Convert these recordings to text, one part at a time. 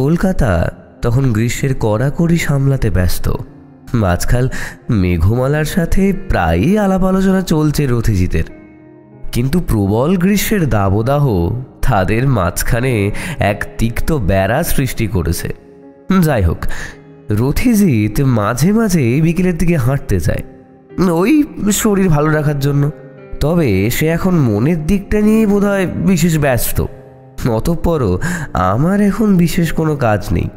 কলকাতা তখন গ্রীষ্মের কড়াকড়ি সামলাতে ব্যস্ত। আজকাল মেঘমালার সাথে প্রায়ই আলাপ আলোচনা চলছে রথিজিতের, কিন্তু প্রবল গ্রীষ্মের দাবদাহ তাদের মাঝখানে এক তিক্ত বেড়া সৃষ্টি করেছে। যাই হোক, রথিজিৎ মাঝে মাঝে বিকেলের দিকে হাঁটতে যায়, ওই শরীর ভালো রাখার জন্য। তবে সে এখন মনের দিকটা নিয়ে বোধহয় বিশেষ ব্যস্ত। অতঃপরও আমার এখন বিশেষ কোনো কাজ নেই।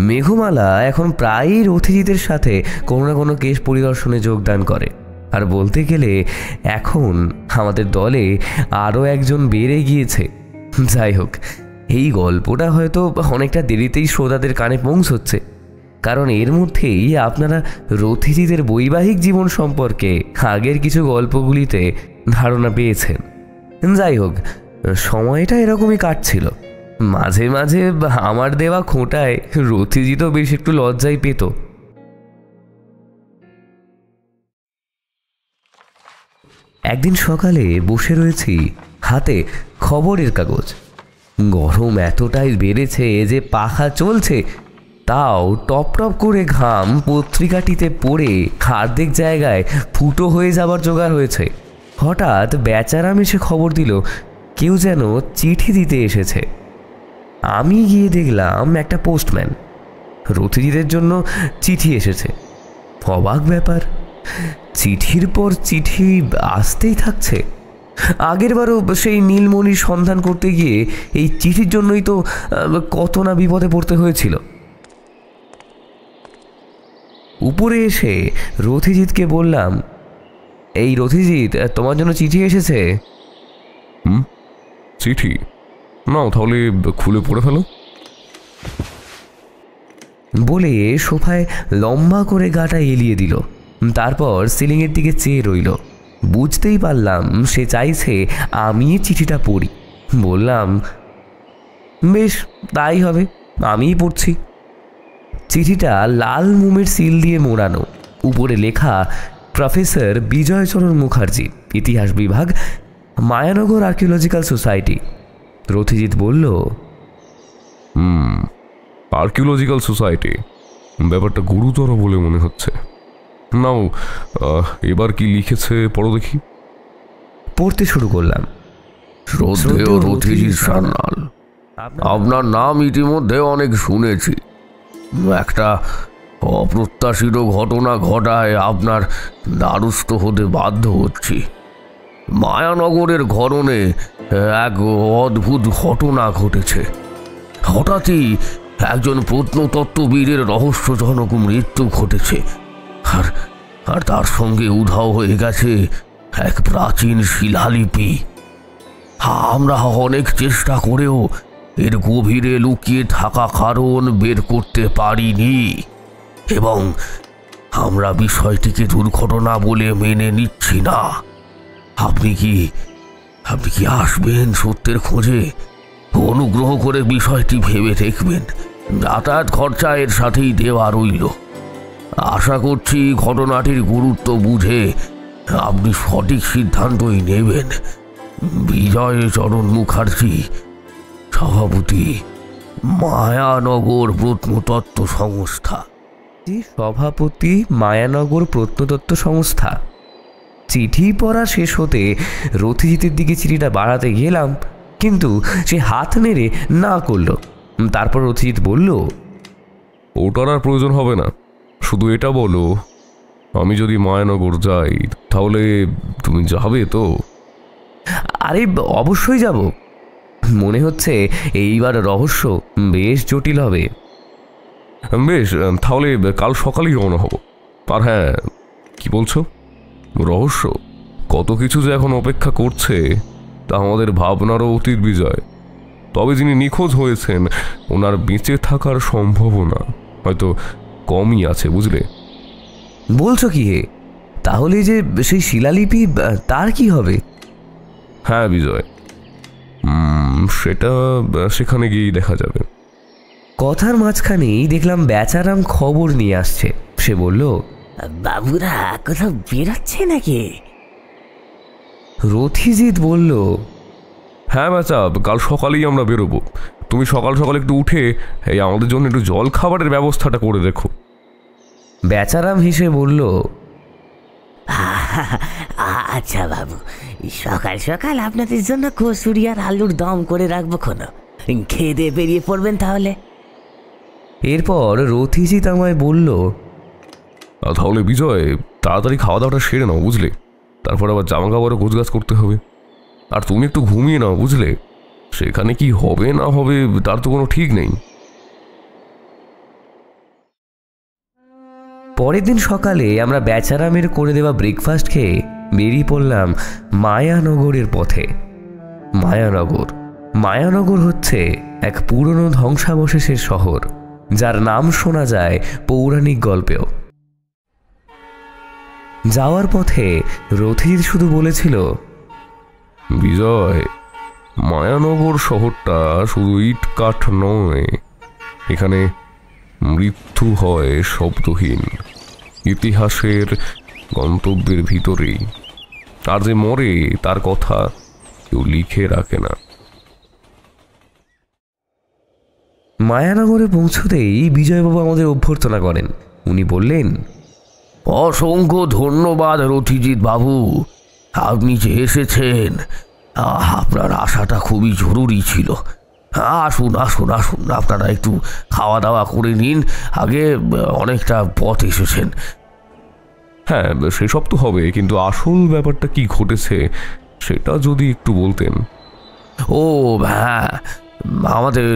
মেঘমালা এখন প্রায়ই রথিজিতের সাথে কোনো না কোনো কেস পরিদর্শনে যোগদান করে, আর বলতে গেলে এখন আমাদের দলে আরও একজন বেড়ে গিয়েছে। যাই হোক, এই গল্পটা হয়তো অনেকটা দেরিতেই শ্রোতাদের কানে পৌঁছচ্ছে, কারণ এর মধ্যেই আপনারা রথিজিতের বৈবাহিক জীবন সম্পর্কে আগের কিছু গল্পগুলিতে ধারণা পেয়েছেন। যাই হোক, সময়টা এরকমই কাটছিল। মাঝে মাঝে আমার দেওয়া খোঁটায় রথিজিতও বেশ একটু লজ্জাই পেত। একদিন সকালে বসে রয়েছি, হাতে খবরের কাগজ। গরম এতটাই বেড়েছে যে পাখা চলছে, তাও টপ টপ করে ঘাম পত্রিকাটিতে পড়ে অর্ধেক জায়গায় ফুটো হয়ে যাবার জোগাড় হয়েছে। হঠাৎ বেচারাম এসে খবর দিল কেউ যেন চিঠি দিতে এসেছে। আমি গিয়ে দেখলাম একটা পোস্টম্যান। রথিজিতের জন্য চিঠি এসেছে। অবাক ব্যাপার, চিঠির পর চিঠি আসতেই থাকছে। আগেরবারও সেই নীলমণির সন্ধান করতে গিয়ে এই চিঠির জন্যই তো কত না বিপদে পড়তে হয়েছিল। উপরে এসে রথিজিৎকে বললাম, এই রথিজিৎ, তোমার জন্য চিঠি এসেছে। চিঠি? নাও তাহলে খুলে পড়ে ফেলো। বলে সোফায় লম্বা করে গাটা এলিয়ে দিল, তারপর সিলিংয়ের দিকে চেয়ে রইল। বুঝতেই পারলাম সে চাইছে আমি চিঠিটা পড়ি। বললাম, বেশ, তাই হবে, আমিই পড়ছি। চিঠিটা লাল মোমের সিল দিয়ে মোড়ানো, উপরে লেখা প্রফেসর বিজয়চরণ মুখার্জি, ইতিহাস বিভাগ, মায়ানগর আর্কিওলজিক্যাল সোসাইটি। রথিজিৎ বলল, আর্কিওলজিক্যাল সোসাইটি, ব্যাপারটা গুরুতর বলে মনে হচ্ছে। নাও, এবার কি লিখেছে পড়ো দেখি। পড়তে শুরু করলাম। শ্রদ্ধেয় রথিজিৎ সান্যাল, আপনার নাম ইতিমধ্যে অনেক শুনেছি। একটা অপ্রত্যাশিত ঘটনা ঘটায় আপনার দ্বারস্থ হতে বাধ্য হচ্ছি। মায়ানগরের ঘরণে এক অদ্ভুত ঘটনা ঘটেছে। হঠাৎই একজন প্রত্নতত্ত্ববিদের রহস্যজনক মৃত্যু ঘটেছে, আর তার সঙ্গে উধাও হয়ে গেছে এক প্রাচীন শিলালিপি। আমরা অনেক চেষ্টা করেও এর গভীরে লুকিয়ে থাকা কারণ বের করতে পারিনি, এবং আমরা বিষয়টিকে দুর্ঘটনা বলে মেনে নিচ্ছি না। আপনি কি আসবেন সত্যের খোঁজে? অনুগ্রহ করে বিষয়টি ভেবে দেখবেন। যাতায়াত খরচা এর সাথেই দেওয়া রইল। আশা করছি ঘটনাটির গুরুত্ব বুঝে আপনি সঠিক সিদ্ধান্তই নেবেন। বিজয়চরণ মুখার্জি, সভাপতি, মায়ানগর প্রত্নতত্ত্ব সংস্থা। সভাপতি, মায়ানগর প্রত্নতত্ত্ব সংস্থা। চিঠি পড়া শেষ হতে রথিজিতের দিকে চিঠিটা বাড়াতে গেলাম, কিন্তু সে হাত নেড়ে না করল। তারপর রথিজিৎ বলল, ওটার আর প্রয়োজন হবে না, শুধু এটা বলো, আমি যদি মায়ানগর যাই তাহলে তুমি যাবে তো? আরে অবশ্যই যাব। মনে হচ্ছে এইবার রহস্য বেশ জটিল হবে। বেশ, তাহলে কাল সকালেই রওনা হব। আর হ্যাঁ, কি বলছো? রহস্য কত কিছু যে এখন অপেক্ষা করছে তা আমাদের ভাবনারও অতীত বিজয়। তবে যিনি নিখোঁজ হয়েছেন ওনার বেঁচে থাকার সম্ভাবনা হয়তো কমই আছে, বুঝলে? বলছো কি হে? তাহলে যে সেই শিলালিপি, তার কি হবে? হ্যাঁ বিজয়, সেটা সেখানে গিয়েই দেখা যাবে। কথার মাঝখানেই দেখলাম বেচারাম খবর নিয়ে আসছে। সে বলল, বাবুরা কোথাও বেরোচ্ছে নাকি? রথিজিৎ বলল, হ্যাঁ বাচ্চা, কাল সকালেই আমরা বেরোবো। তুমি সকাল সকাল একটু উঠে এই আমাদের জন্য একটু জল খাবারের ব্যবস্থাটা করে দেখো। বেচারাম হেসে বলল, আচ্ছা বাবু, সকাল সকাল আপনাদের জন্য কচুরি আর আলুর দম করে রাখবো, কোনো খেয়ে দিয়ে বেরিয়ে পড়বেন তাহলে। এরপর রথিজিৎ আমায় বলল, তাহলে বিজয়, তাড়াতাড়ি খাওয়া দাওয়াটা সেরে নাও, বুঝলে? তারপর আবার জামা কাপড়ে গোছগাছ করতে হবে। আর তুমি একটু ঘুমিয়ে নাও, বুঝলে? সেখানে কি হবে না হবে তার তো কোনো ঠিক নেই। পরের দিন সকালে আমরা বেচারামের করে দেওয়া ব্রেকফাস্ট খেয়ে বেরিয়ে পড়লাম মায়ানগরের পথে। মায়ানগর হচ্ছে এক পুরনো ধ্বংসাবশেষের শহর, যার নাম শোনা যায় পৌরাণিক গল্পেও। যাওয়ার পথে রথির শুধু বলেছিল, বিজয়, মায়ানগর শহরটা শুধু ইট কাঠ নয়, এখানে মৃত্যু হয় শব্দহীন, ইতিহাসের গন্তব্যের ভিতরেই। আর যে মরে তার কথা কেউ লিখে রাখে না। মায়ানগরে পৌঁছতেই বিজয়বাবু আমাদের অভ্যর্থনা করেন। উনি বললেন, অসংখ্য ধন্যবাদ রথিজিৎ বাবু, আপনি যে এসেছেন। আপনার আসাটা খুবই জরুরি ছিল। আসুন আসুন আসুন, আপনারা একটু খাওয়া দাওয়া করে নিন, আগে অনেকটা পথ এসেছেন। হ্যাঁ, সেসব তো হবে, কিন্তু আসল ব্যাপারটা কি ঘটেছে সেটা যদি একটু বলতেন। ও হ্যাঁ, আমাদের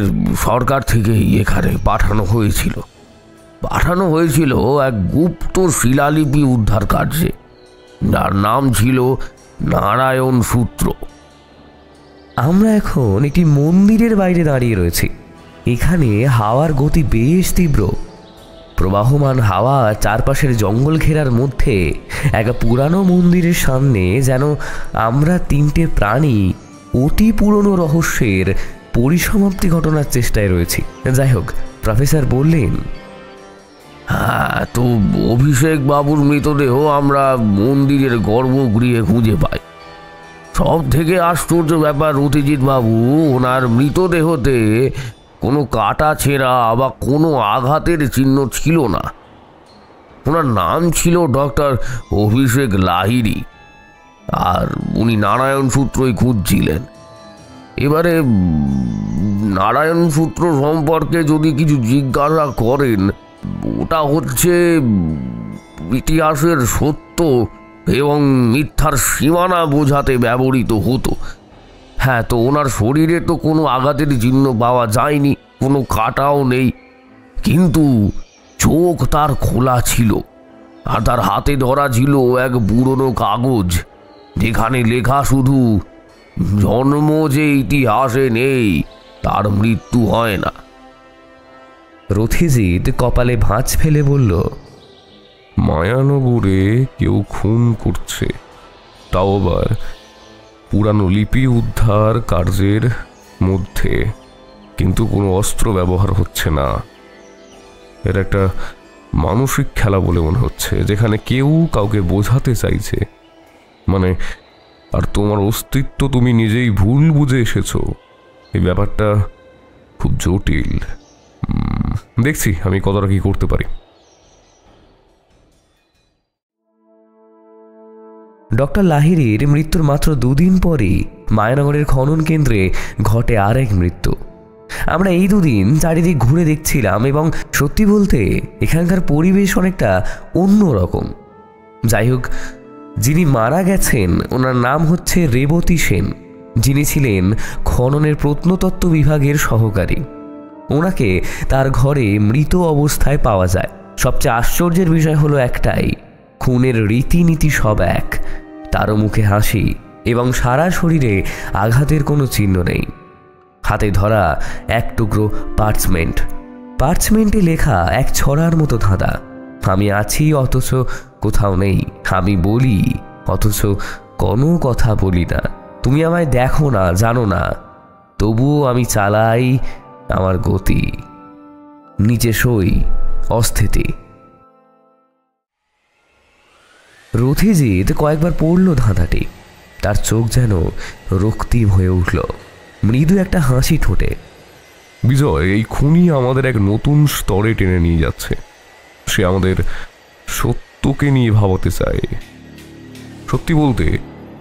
সরকার থেকে এখানে পাঠানো হয়েছিল এক গুপ্ত শিলালিপি উদ্ধার কার্যে, যার নাম ছিল নারায়ণ সূত্র। আমরা এখন একটি মন্দিরের বাইরে দাঁড়িয়ে রয়েছি। এখানে হাওয়ার গতি বেশ তীব্র। প্রবাহমান হাওয়া চারপাশের জঙ্গল ঘেরার মধ্যে এক পুরানো মন্দিরের সামনে যেন আমরা তিনটে প্রাণী অতি পুরনো রহস্যের পরিসমাপ্তি ঘটনার চেষ্টায় রয়েছি। যাই হোক, প্রফেসর বললেন, হ্যাঁ, তো অভিষেক বাবুর মৃতদেহ আমরা মন্দিরের গর্ভগৃহে খুঁজে পাই। সব থেকে আশ্চর্য ব্যাপার রথিজিৎ বাবু, ওনার মৃতদেহতে কোনো কাটা ছেঁড়া বা কোনো আঘাতের চিহ্ন ছিল না। ওনার নাম ছিল ডক্টর অভিষেক লাহিড়ী, আর উনি নারায়ণ সূত্রই খুঁজছিলেন। এবারে নারায়ণ সূত্র সম্পর্কে যদি কিছু জিজ্ঞাসা করেন, ওটা হচ্ছে ইতিহাসের সত্য এবং মিথ্যার সীমানা বোঝাতে ব্যবহৃত হতো। হ্যাঁ, তো ওনার শরীরে তো কোনো আঘাতের চিহ্ন পাওয়া যায়নি, কোনো কাটাও নেই, কিন্তু চোখ তার খোলা ছিল, আর তার হাতে ধরা ছিল এক পুরনো কাগজ, যেখানে লেখা শুধু, জন্ম যে ইতিহাসে নেই তার মৃত্যু হয় না। রথিজিৎ কপালে ভাঁজ ফেলে বলল, মায়ানগরে কেউ খুন করছে, তাও আবার পুরানো লিপি উদ্ধার কার্যের মধ্যে, কিন্তু কোনো অস্ত্র ব্যবহার হচ্ছে না। এর একটা মানসিক খেলা বলে মনে হচ্ছে, যেখানে কেউ কাউকে বোঝাতে চাইছে, মানে, আর তোমার অস্তিত্ব তুমি নিজেই ভুল বুঝে এসেছো। এই ব্যাপারটা খুব জটিল। দেখছি আমি কতটা কি করতে পারি। ডক্টর লাহিড়ীর মৃত্যুর মাত্র দুদিন পরই মায়ানগরের খনন কেন্দ্রে ঘটে আরেক মৃত্যু। আমরা এই দুদিন চারিদিক ঘুরে দেখছিলাম এবং সত্যি বলতে এখানকার পরিবেশ অনেকটা অন্যরকম। যাই হোক, যিনি মারা গেছেন ওনার নাম হচ্ছে রেবতী সেন, যিনি ছিলেন খননের প্রত্নতত্ত্ব বিভাগের সহকারী। ওনাকে তার ঘরে মৃত অবস্থায় পাওয়া যায়। সবচেয়ে আশ্চর্যের বিষয় হলো একটাই, খুনের রীতিনীতি সব এক। তারও মুখে হাসি এবং সারা শরীরে আঘাতের কোনো চিহ্ন নেই। হাতে ধরা এক টুকরো পার্চমেন্টে লেখা এক ছড়ার মতো ধাঁধা, আমি আছি অথচ কোথাও নেই, আমি বলি অথচ কোনো কথা বলি না, তুমি আমায় দেখো না, জানো না, তবুও আমি চালাই আমার গতি, নিচে সই অস্থিতি। রথিজিৎ কয়েকবার পড়ল ধাঁধাটি। তার চোখ যেন রক্তিম হয়ে উঠল, মৃদু একটা হাসি ঠোঁটে। বিজয়, এই খুনি আমাদের এক নতুন স্তরে টেনে নিয়ে যাচ্ছে। সে আমাদের সত্যকে নিয়ে ভাবাতে চায়। সত্যি বলতে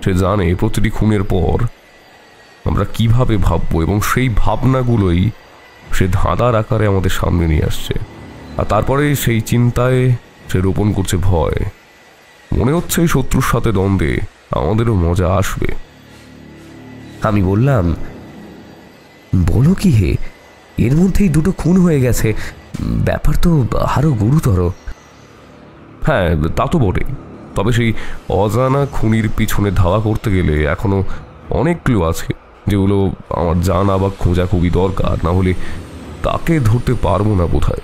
সে জানে প্রতিটি খুনের পর আমরা কিভাবে ভাববো, এবং সেই ভাবনাগুলোই সে ধাঁধার আকারে আমাদের সামনে নিয়ে আসছে। আর তারপরে সেই চিন্তায় সে রোপণ করছে ভয়। মনে হচ্ছে শত্রুর সাথে দ্বন্দ্বে আমাদেরও মজা আসবে। আমি বললাম, বলো কি হে, এর মধ্যেই 2টো খুন হয়ে গেছে, ব্যাপার তো আরো গুরুতর। হ্যাঁ, তা তো বটেই। তবে সেই অজানা খুনির পিছনে ধাওয়া করতে গেলে এখনো অনেক ক্লু আছে, যেগুলো আমার জানা বা খোঁজা খুবই দরকার, না হলে তাকে ধরতে পারবো না বোধহয়।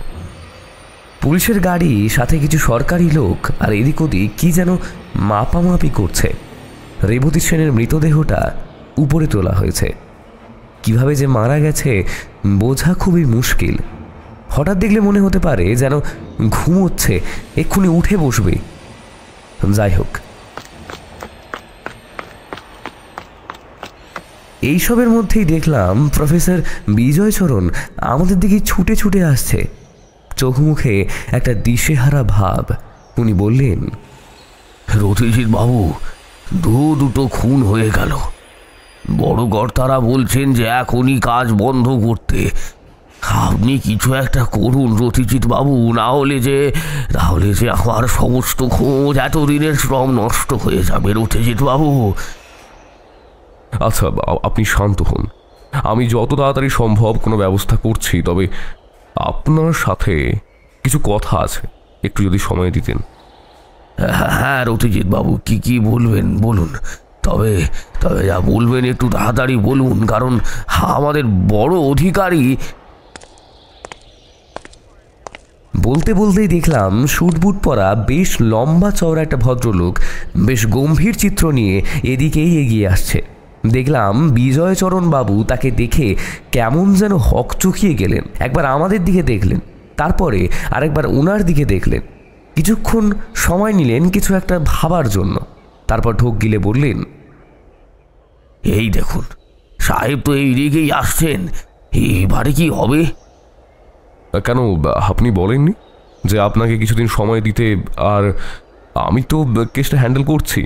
পুলিশের গাড়ি, সাথে কিছু সরকারি লোক, আর এদিক ওদিক কি যেন মাপামাপি করছে। রেবতী সেনের মৃতদেহটা উপরে তোলা হয়েছে। কিভাবে যে মারা গেছে বোঝা খুবই মুশকিল। হঠাৎ দেখলে মনে হতে পারে যেন ঘুমোচ্ছে, এক্ষুনি উঠে বসবে। যাই হোক, এইসবের মধ্যেই দেখলাম প্রফেসর বিজয়চরণ আমাদের দিকে ছুটে ছুটে আসছে। চোখ মুখে একটা দিশেহারা ভাব। উনি বললেন, রথিজিৎ বাবু, 2 খুন হয়ে গেল। বড় কর্তারা বলছেন যে এখনই কাজ বন্ধ করতে। আপনি কিছু একটা করুন রথিজিৎ বাবু, না হলে যে আমার সমস্ত খোঁজ, এতদিনের শ্রম নষ্ট হয়ে যাবে রথিজিৎ বাবু। আচ্ছা, আপনি শান্ত হন। আমি যত তাড়াতাড়ি সম্ভব কোনো ব্যবস্থা করছি। তবে আপনার সাথে কিছু কথা আছে, একটু যদি সময় দিতেন। হ্যাঁ রথিজিৎ বাবু, কি বলবেন বলুন। তবে যা বলবেন একটু তাড়াতাড়ি বলুন, কারণ আমাদের বড় অধিকারী। বলতে বলতেই দেখলাম শুটবুট পরা বেশ লম্বা চওড়া একটা ভদ্রলোক বেশ গম্ভীর চিত্র নিয়ে এদিকেই এগিয়ে আসছে। দেখলাম বিজয়চরণ বাবু তাকে দেখে কেমন যেন হকচকিয়ে গেলেন। একবার আমাদের দিকে দেখলেন, তারপরে আরেকবার ওনার দিকে দেখলেন। কিছুক্ষণ সময় নিলেন কিছু একটা ভাবার জন্য, তারপর ঢোক গিলে বললেন, এই দেখুন সাহেব তো এই দিকেই আসছেন, এবারে কি হবে? কেন, আপনি বলেননি যে আপনাকে কিছুদিন সময় দিতে? আর আমি তো কেসটা হ্যান্ডেল করছি।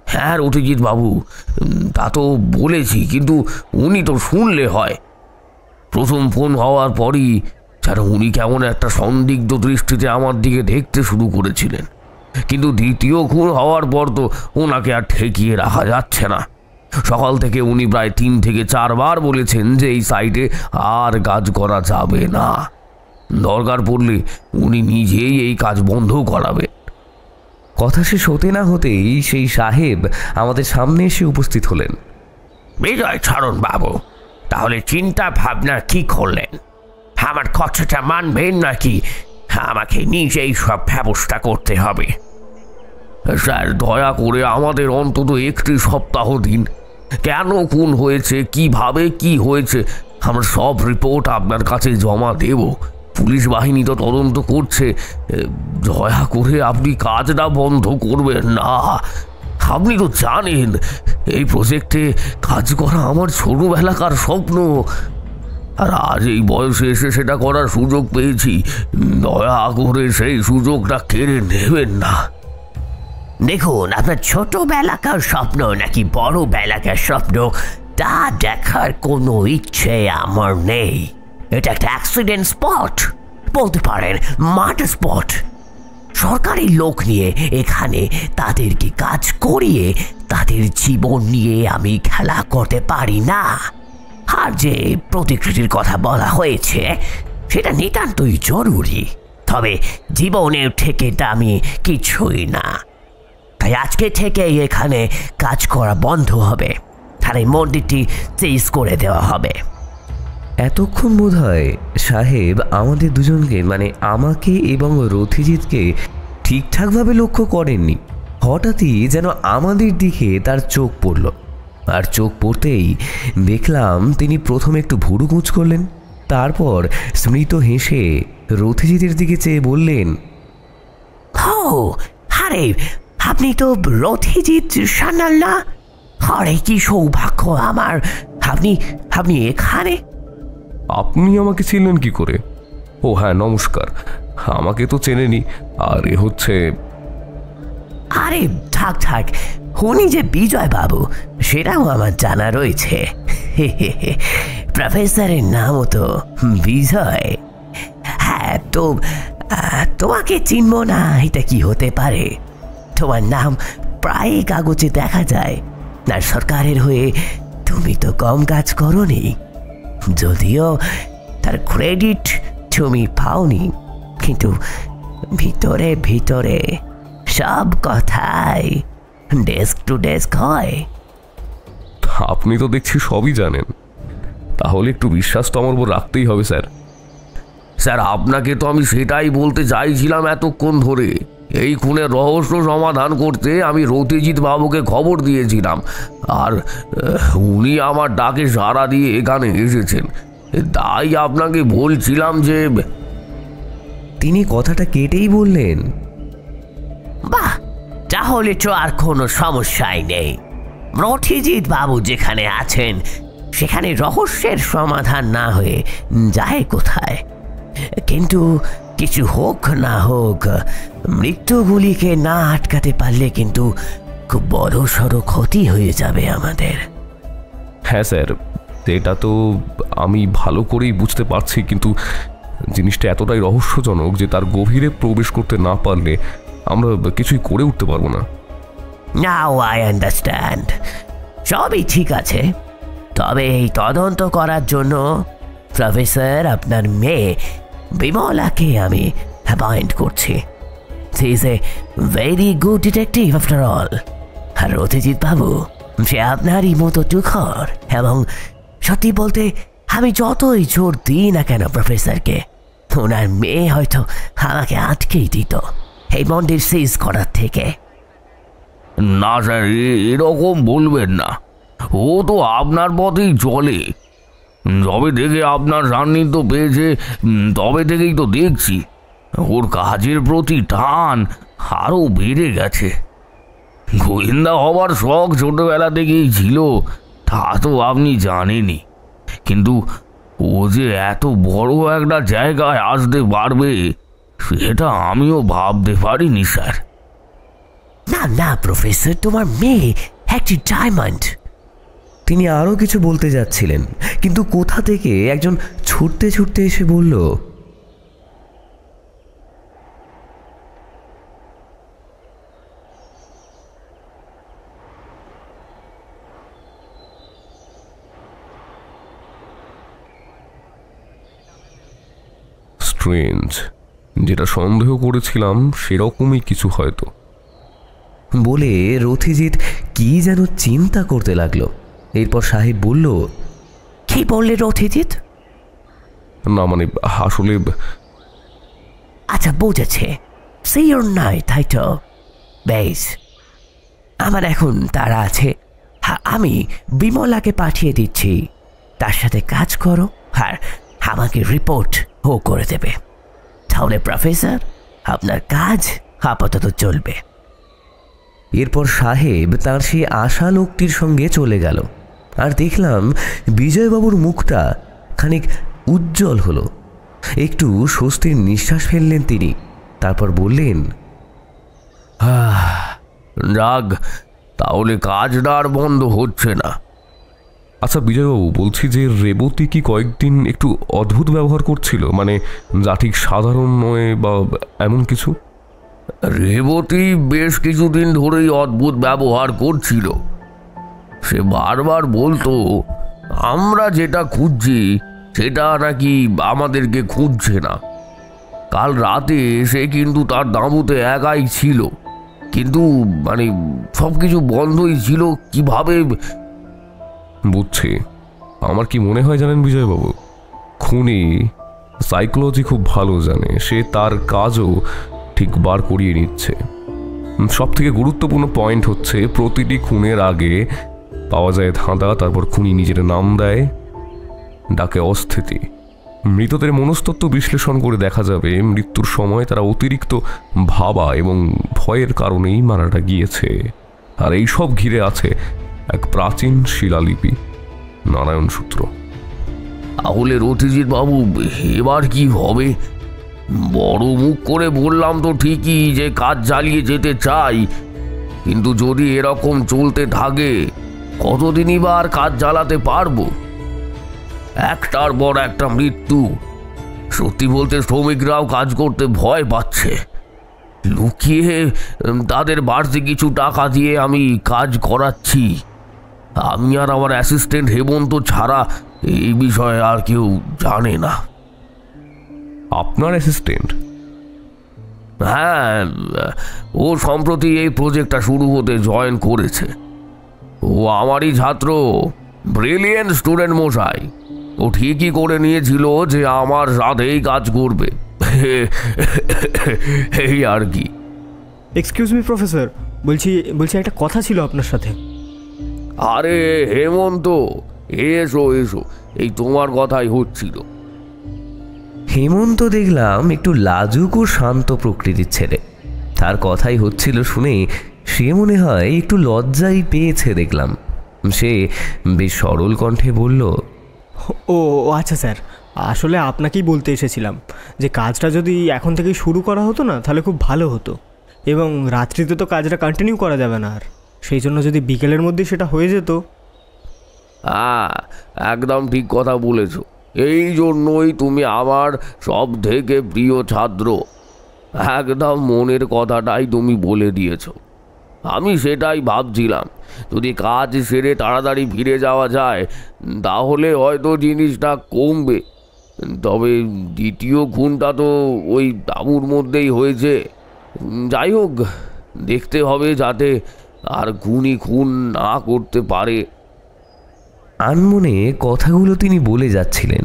হ্যাঁ রথিজিৎ বাবু, তা তো বলেছি, কিন্তু উনি তো শুনলে হয়। প্রথম ফোন হওয়ার পরই যেন উনি কেমন একটা সন্দিগ্ধ দৃষ্টিতে আমার দিকে দেখতে শুরু করেছিলেন। কিন্তু দ্বিতীয় খুন হওয়ার পর তো ওনাকে আর ঠেকিয়ে রাখা যাচ্ছে না। সকাল থেকে উনি প্রায় 3 থেকে 4 বার বলেছেন যে এই সাইটে আর কাজ করা যাবে না। দরকার পড়লে উনি নিজেই এই কাজ বন্ধ করাবে। কথা শেষ হতে না হতেই সেই সাহেব আমাদের সামনে এসে উপস্থিত হলেন। বিজয়চরণ বাবু, তাহলে চিন্তা ভাবনা কি করলেন? আমার কথাটা মানবেন নাকি আমাকে নিজেই সব ব্যবস্থা করতে হবে? স্যার, দয়া করে আমাদের অন্তত 1 সপ্তাহ দিন। কেন খুন হয়েছে, কিভাবে কি হয়েছে, আমরা সব রিপোর্ট আপনার কাছে জমা দেব। পুলিশ বাহিনী তো তদন্ত করছে। দয়া করে আপনি কাজটা বন্ধ করবেন না। আপনি তো জানেন এই প্রজেক্টে কাজ করা আমার ছোটবেলাকার স্বপ্ন, আর আজ এই বয়সে এসে সেটা করার সুযোগ পেয়েছি। দয়া করে সেই সুযোগটা কেড়ে নেবেন না। দেখুন, আপনার ছোটবেলাকার স্বপ্ন নাকি বড় বেলাকার স্বপ্ন তা দেখার কোনো ইচ্ছে আমার নেই। এটা একটা অ্যাক্সিডেন্ট স্পট, বলতে পারেন মার্ডার স্পট। সরকারি লোক নিয়ে এখানে তাদেরকে কাজ করিয়ে তাদের জীবন নিয়ে আমি খেলা করতে পারি না। আর যে প্রতিকৃতির কথা বলা হয়েছে সেটা নিতান্তই জরুরি, তবে জীবনের থেকে দামি কিছুই না। তাই আজকে থেকে এখানে কাজ করা বন্ধ হবে, আর এই মন্দিরটি চেঞ্জ করে দেওয়া হবে। এতক্ষণ বোধহয় সাহেব আমাদের দুজনকে, মানে আমাকে এবং রথিজিৎকে ঠিকঠাকভাবে লক্ষ্য করেননি। হঠাৎই যেন আমাদের দিকে তার চোখ পড়ল, আর চোখ পড়তেই দেখলাম তিনি প্রথমে একটু ভুরু কুঁচ করলেন, তারপর স্মৃত হেসে রথিজিতের দিকে চেয়ে বললেন, ও আরে, আপনি তো রথিজিৎ সান্যাল না? আরে কি সৌভাগ্য আমার, আপনি এখানে। আপনি আমাকে চিনলেন কি করে? ও হ্যাঁ, নমস্কার। আমাকে তো চেনেনি। আর এ হচ্ছে... আরে থাক থাক, উনি যে বিজয় বাবু সেটাও আমার জানা রয়েছে। প্রফেসরের নামও তো বিজয়। হ্যাঁ, তো তোমাকে চিনব না এটা কি হতে পারে? তোমার নাম প্রায় কাগজে দেখা যায়, আর সরকারের হয়ে তুমি তো কম কাজ করনি, যদিও তার ক্রেডিট তুমি পাওনি, কিন্তু ভিতরে ভিতরে সব কথাই ডেস্ক টু ডেস্ক হয়। আপনি তো দেখছি সবই জানেন, তাহলে একটু বিশ্বাস তো আমার উপর রাখতেই হবে স্যার। স্যার, আপনাকে তো আমি সেটাই বলতে চাইছিলাম এতক্ষণ ধরে। এই খুনের রহস্য সমাধান করতে আমি রতিজিৎ বাবুকে খবর দিয়েছিলাম, আর উনি আমার ডাকে সাড়া দিয়ে এখানে এসেছেন। তাই আপনাকে বলছিলাম যে... তিনি কথাটা কেটেই বললেন, বাহ, তাহলে তো আর কোনো সমস্যাই নেই। রথিজিৎ বাবু যেখানে আছেন সেখানে রহস্যের সমাধান না হয়ে যায় কোথায়? কিন্তু কিছু হোক না হোক, মৃত্যুগুলিকে না আটকাতে পারলে কিন্তু খুব বড় সড়ো ক্ষতি হয়ে যাবে আমাদের। হ্যাঁ স্যার, এটা তো আমি ভালো করেই বুঝতে পারছি, কিন্তু জিনিসটা এতটাই রহস্যজনক যে তার গভীরে প্রবেশ করতে না পারলে আমরা কিছুই করে উঠতে পারবো না। নাও আই আন্ডারস্ট্যান্ড, সবই ঠিক আছে। তবে এই তদন্ত করার জন্য প্রফেসর আপনার মেয়ে বিমলাকে আমি অ্যাপয়েন্ট করছি। She is a very good detective after all. আর রথিজিৎ বাবু সে আপনারই মতো তুখর, এবং সত্যি বলতে আমি যতই জোর দিই না কেন প্রফেসরকে, ওনার মেয়ে হয়তো আমাকে আটকেই দিত এই মন্দির সিজ করার থেকে। না স্যার, এরকম বলবেন না। ও তো আপনার পথেই চলে। যবে থেকে আপনার সান্নিধ্য পেয়েছে তবে থেকেই তো দেখছি ওর কাজের প্রতি টান আরও বেড়ে গেছে। গোয়েন্দা হবার শখ ছোটবেলা থেকেই ছিল, তা তো আপনি জানেনই। কিন্তু ও যে এত বড় একটা জায়গায় আসতে পারবে সেটা আমিও ভাবতে পারিনি স্যার। না না প্রফেসর, তোমার মেয়ে একটি ডায়মন্ড। তিনি আরও কিছু বলতে যাচ্ছিলেন, কিন্তু কোথা থেকে একজন ছুটতে ছুটতে এসে বলল, স্ট্রেঞ্জ, যেটা সন্দেহ করেছিলাম সেরকমই কিছু হয়তো। বলে রথিজিৎ কি যেন চিন্তা করতে লাগলো। এরপর সাহেব বলল, কি বললে রথিজিৎ? না মানে আসলে... আচ্ছা, বুঝেছে, সিওর নয় তাই তো? বেশ, আমার এখন তারা আছে। আমি বিমলাকে পাঠিয়ে দিচ্ছি, তার সাথে কাজ করো আর আমাকে রিপোর্ট ও করে দেবে। তাহলে প্রফেসর আপনার কাজ আপাতত চলবে। এরপর সাহেব তার সেই আশা লোকটির সঙ্গে চলে গেল। আর দেখলাম বিজয়বাবুর মুখটা খানিক উজ্জ্বল হলো। একটু স্বস্তির নিঃশ্বাস ফেললেন তিনি। তারপর বললেন, যাক, তাহলে কাজটা আর বন্ধ হচ্ছে না। আচ্ছা বিজয়বাবু, বলছি যে রেবতী কি কয়েকদিন একটু অদ্ভুত ব্যবহার করছিল, মানে যা ঠিক সাধারণ নয় বা এমন কিছু? রেবতী বেশ কিছুদিন ধরেই অদ্ভুত ব্যবহার করছিল। সে বারবার বলতো আমরা যেটা খুঁজছি সেটা নাকি আমাদেরকে খুঁজছে না। কাল রাতে সে কিন্তু তার তাঁবুতে একাই ছিল, কিন্তু মানে সব কিছু বন্ধই ছিল। কিভাবে? বুঝছি। আমার কি মনে হয় জানেন বিজয়বাবু, খুনি সাইকোলজি খুব ভালো জানে। সে তার কাজও ঠিক বার করিয়ে নিচ্ছে। সব থেকে গুরুত্বপূর্ণ পয়েন্ট হচ্ছে প্রতিটি খুনের আগে পাওয়া যায় ধাঁধা, তারপর খুনি নিজের নাম দেয়, ডাকে অস্থিতি। মৃতদের মনস্তত্ত্ব বিশ্লেষণ করে দেখা যাবে মৃত্যুর সময় তারা অতিরিক্ত ভাবা এবং ভয়ের কারণেই মারাটা গিয়েছে। আর এই সব ঘিরে আছে এক প্রাচীন শিলালিপি, নারায়ণ সূত্র। তাহলে রথিজিৎ বাবু এবার কি হবে? বড় মুখ করে বললাম তো ঠিকই যে কাজ চালিয়ে যেতে চাই, কিন্তু যদি এরকম চলতে থাকে কতদিনই বা আর কাজ চালাতে পারবো? একটার পর একটা মৃত্যু। সত্যি বলতে শ্রমিকরাও কাজ করতে ভয় পাচ্ছে। লুকিয়ে তাদের বাড়তি কিছু টাকা দিয়ে আমি কাজ করাচ্ছি। আমি আর আমার অ্যাসিস্ট্যান্ট হেমন্ত ছাড়া এই বিষয়ে আর কেউ জানে না। আপনার অ্যাসিস্ট্যান্ট? হ্যাঁ, ও সম্প্রতি এই প্রজেক্টটা শুরু হতে জয়েন করেছে। ও আমারই ছাত্র, ব্রিলিয়েন্ট স্টুডেন্ট মশাই। ও ঠিকই করে নিয়েছিল যে আমার সাথেই কাজ করবে। এই আর কি। এক্সকিউজ মি প্রফেসর, বলছি একটা কথা ছিল আপনার সাথে। আরে হেমন্ত, এসো এসো, এই তোমার কথাই হচ্ছিল। হেমন্ত দেখলাম একটু লাজুক ও শান্ত প্রকৃতির ছেলে। তার কথাই হচ্ছিল শুনে সে মনে হয় একটু লজ্জাই পেয়েছে দেখলাম। সে বেশ সরল কণ্ঠে বলল, ও আচ্ছা স্যার, আসলে আপনাকেই বলতে এসেছিলাম যে কাজটা যদি এখন থেকেই শুরু করা হতো না তাহলে খুব ভালো হতো, এবং রাত্রিতে তো কাজটা কন্টিনিউ করা যাবে না, আর সেই জন্য যদি বিকেলের মধ্যে সেটা হয়ে যেত। হ্যাঁ, একদম ঠিক কথা বলেছ। এই জন্যই তুমি আমার সব থেকে প্রিয় ছাত্র। একদম মনের কথাটাই তুমি বলে দিয়েছ। আমি সেটাই ভাবছিলাম, যদি কাজ সেরে তাড়াতাড়ি ফিরে যাওয়া যায় তাহলে হয়তো জিনিসটা কমবে। তবে দ্বিতীয় খুনটা তো ওই তাঁবুর মধ্যেই হয়েছে। যাই হোক, দেখতে হবে যাতে আর খুনি খুন না করতে পারে। আনমনে কথাগুলো তিনি বলে যাচ্ছিলেন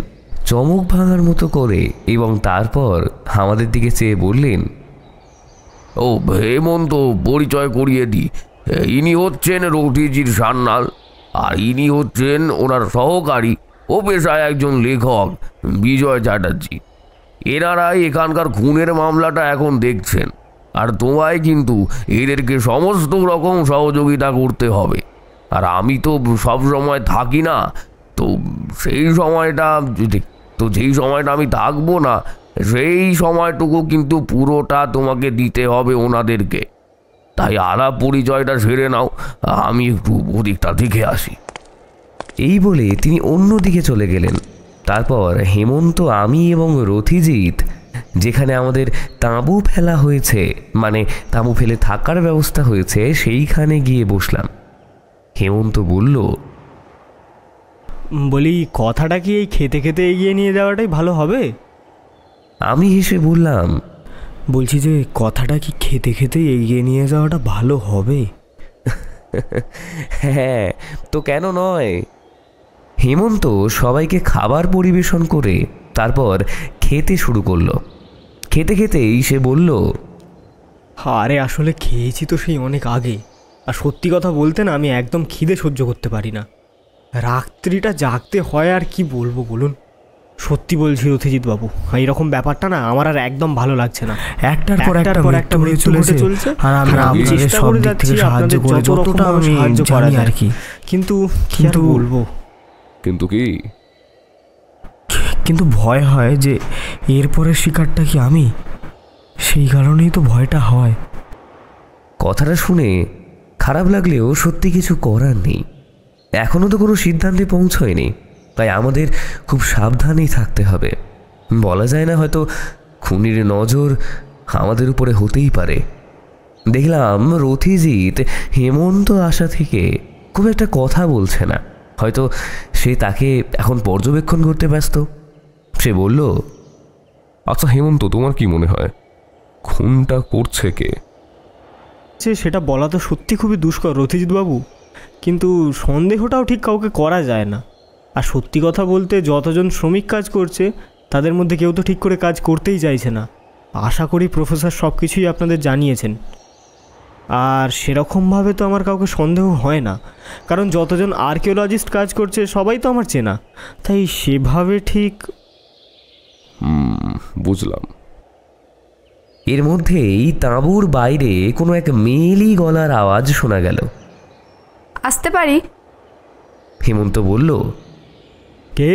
চমক ভাঙার মতো করে, এবং তারপর আমাদের দিকে চেয়ে বললেন, ও হেমন্ত, পরিচয় করিয়ে দিই। ইনি হচ্ছেন রথিজির সান্যাল, আর ইনি হচ্ছেন ওনার সহকারী ও পেশায় একজন লেখক, বিজয় চ্যাটার্জি। এনারাই এখানকার খুনের মামলাটা এখন দেখছেন, আর তোমায় কিন্তু এদেরকে সমস্ত রকম সহযোগিতা করতে হবে। আর আমি তো সব সময় থাকি না, তো যেই সময়টা আমি থাকবো না সেই সময়টুকু কিন্তু পুরোটা তোমাকে দিতে হবে ওনাদেরকে। তাই আলাপ পরিচয়টা সেরে নাও, আমি একটু ওদিকটা দেখে আসি। এই বলে তিনি অন্য দিকে চলে গেলেন। তারপর হেমন্ত, আমি এবং রথিজিৎ যেখানে আমাদের তাঁবু ফেলা হয়েছে, মানে তাঁবু ফেলে থাকার ব্যবস্থা হয়েছে, সেইখানে গিয়ে বসলাম। হেমন্ত বলল, বলি কথাটা কি এই খেতে খেতে এগিয়ে নিয়ে যাওয়াটাই ভালো হবে? আমি হেসে বললাম, বলছি যে কথাটা কি খেতে খেতে এগিয়ে নিয়ে যাওয়াটা ভালো হবে? হ্যাঁ, তো কেন নয়। হেমন্ত সবাইকে খাবার পরিবেশন করে তারপর খেতে শুরু করলো। খেতে খেতেই সে বলল, আরে আসলে খেয়েছি তো সেই অনেক আগে, আর সত্যি কথা বলতে না আমি একদম খিদে সহ্য করতে পারি না। রাত্রিটা জাগতে হয়, আর কি বলবো বলুন। সত্যি বলছি রথিজিৎ বাবু, এইরকম ব্যাপারটা না আমার আর একদম ভালো লাগছে না। একটার পর একটা মৃত্যু ঘটে চলছে, আর আমরা চেষ্টা করে যাচ্ছি আপনাদের যতটা আমি সাহায্য করা আর কি, কিন্তু বলবো, কিন্তু ভয় হয় যে এরপরের শিকারটা কি আমি, সেই কারণেই তো ভয়টা হয়। কথাটা শুনে খারাপ লাগলেও সত্যি কিছু করার নেই। এখনও তো কোনো সিদ্ধান্তে পৌঁছয়নি, তাই আমাদের খুব সাবধানেই থাকতে হবে। বলা যায় না, হয়তো খুনির নজর আমাদের উপরে হতেই পারে। দেখলাম রথিজিৎ হেমন্ত আসা থেকে খুব একটা কথা বলছে না, হয়তো সে তাকে এখন পর্যবেক্ষণ করতে ব্যস্ত। সে বলল, আচ্ছা হেমন্ত, তোমার কি মনে হয় খুনটা করছে কে? সেটা বলা তো সত্যি খুবই দুষ্কর রথিজিৎ বাবু, কিন্তু সন্দেহটাও ঠিক কাউকে করা যায় না। আর সত্যি কথা বলতে যতজন শ্রমিক কাজ করছে তাদের মধ্যে কেউ তো ঠিক করে কাজ করতেই চাইছে না। আশা করি প্রফেসর সব কিছুই আপনাদের জানিয়েছেন, আর সেরকমভাবে তো আমার কাউকে সন্দেহ হয় না, কারণ যতজন আর্কিওলজিস্ট কাজ করছে সবাই তো আমার চেনা, তাই সেভাবে ঠিক। বুঝলাম। এর মধ্যেই তাঁবুর বাইরে কোনো এক মেয়েলি গলার আওয়াজ শোনা গেল। আসতে পারি? হেমন্ত বলল, কে?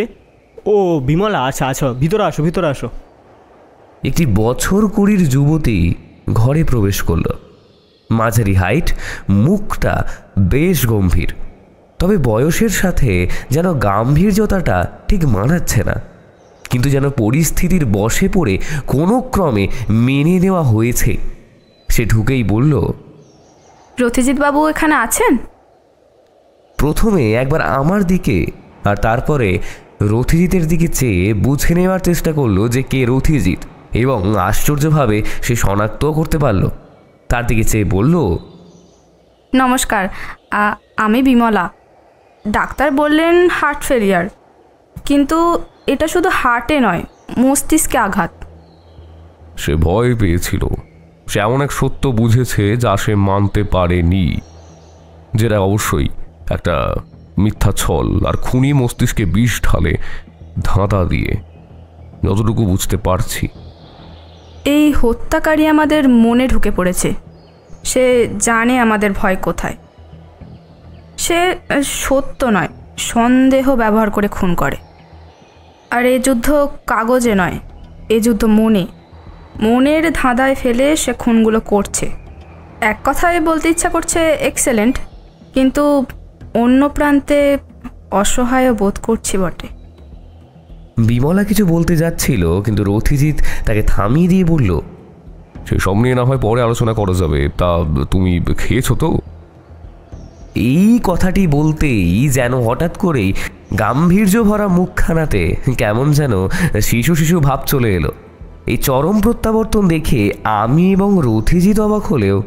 ও বিমলা, আচ্ছা আচ্ছা, ভিতরে আসো ভিতরে আসো। একটি বছর 20 যুবতী ঘরে প্রবেশ করল। মাঝারি হাইট, মুখটা বেশ গম্ভীর, তবে বয়সের সাথে যেন গাম্ভীর্যতাটা ঠিক মানাচ্ছে না, কিন্তু যেন পরিস্থিতির বশে পড়ে কোনো ক্রমে মেনে নেওয়া হয়েছে। সে ঢুকেই বলল, রথিজিৎ বাবু এখানে আছেন? প্রথমে একবার আমার দিকে আর তারপরে রথিজিতের দিকে চেয়ে বুঝে নেওয়ার চেষ্টা করলো যে কে রথিজিৎ, এবং আশ্চর্যভাবে সে শনাক্তও করতে পারল। তার দিকে চেয়ে বলল, নমস্কার, আমি বিমলা। ডাক্তার বললেন হার্ট ফেলিয়ার, কিন্তু এটা শুধু হার্টে নয়, মস্তিষ্কে আঘাত। সে ভয় পেয়েছিল। সে এমন এক সত্য বুঝেছে যা সে মানতে পারেনি, যেটা অবশ্যই একটা মিথ্যা ছল আর খুনি মস্তিষ্কে বিষ ঢালে ধাঁধা দিয়ে, যতটুকু বুঝতে পারছি। এই হত্যাকারী আমাদের মনে ঢুকে পড়েছে। সে জানে আমাদের ভয় কোথায়। সে সত্য নয়, সন্দেহ ব্যবহার করে খুন করে। আর এ যুদ্ধ কাগজে নয়, এ যুদ্ধ মনের ধাঁধায় ফেলে সে খুনগুলো করছে। এক কথায় বলতে ইচ্ছা করছে এক্সেলেন্ট, কিন্তু অন্য প্রান্তে অসহায় বোধ করছি বটে। বিমলা কিছু বলতে যাচ্ছিল, কিন্তু রথিজিৎ তাকে থামিয়ে দিয়ে বলল, সেসব নিয়ে না হয় পরে আলোচনা করা যাবে। তা তুমি খেয়েছো তো? এই কথাটি বলতেই যেন হঠাৎ করেই গাম্ভীর্য ভরা মুখখানাতে কেমন যেন শিশু শিশু ভাব চলে এলো। এই চরম প্রত্যাবর্তন দেখে আমি এবং রথিজিৎ অবাক হলেও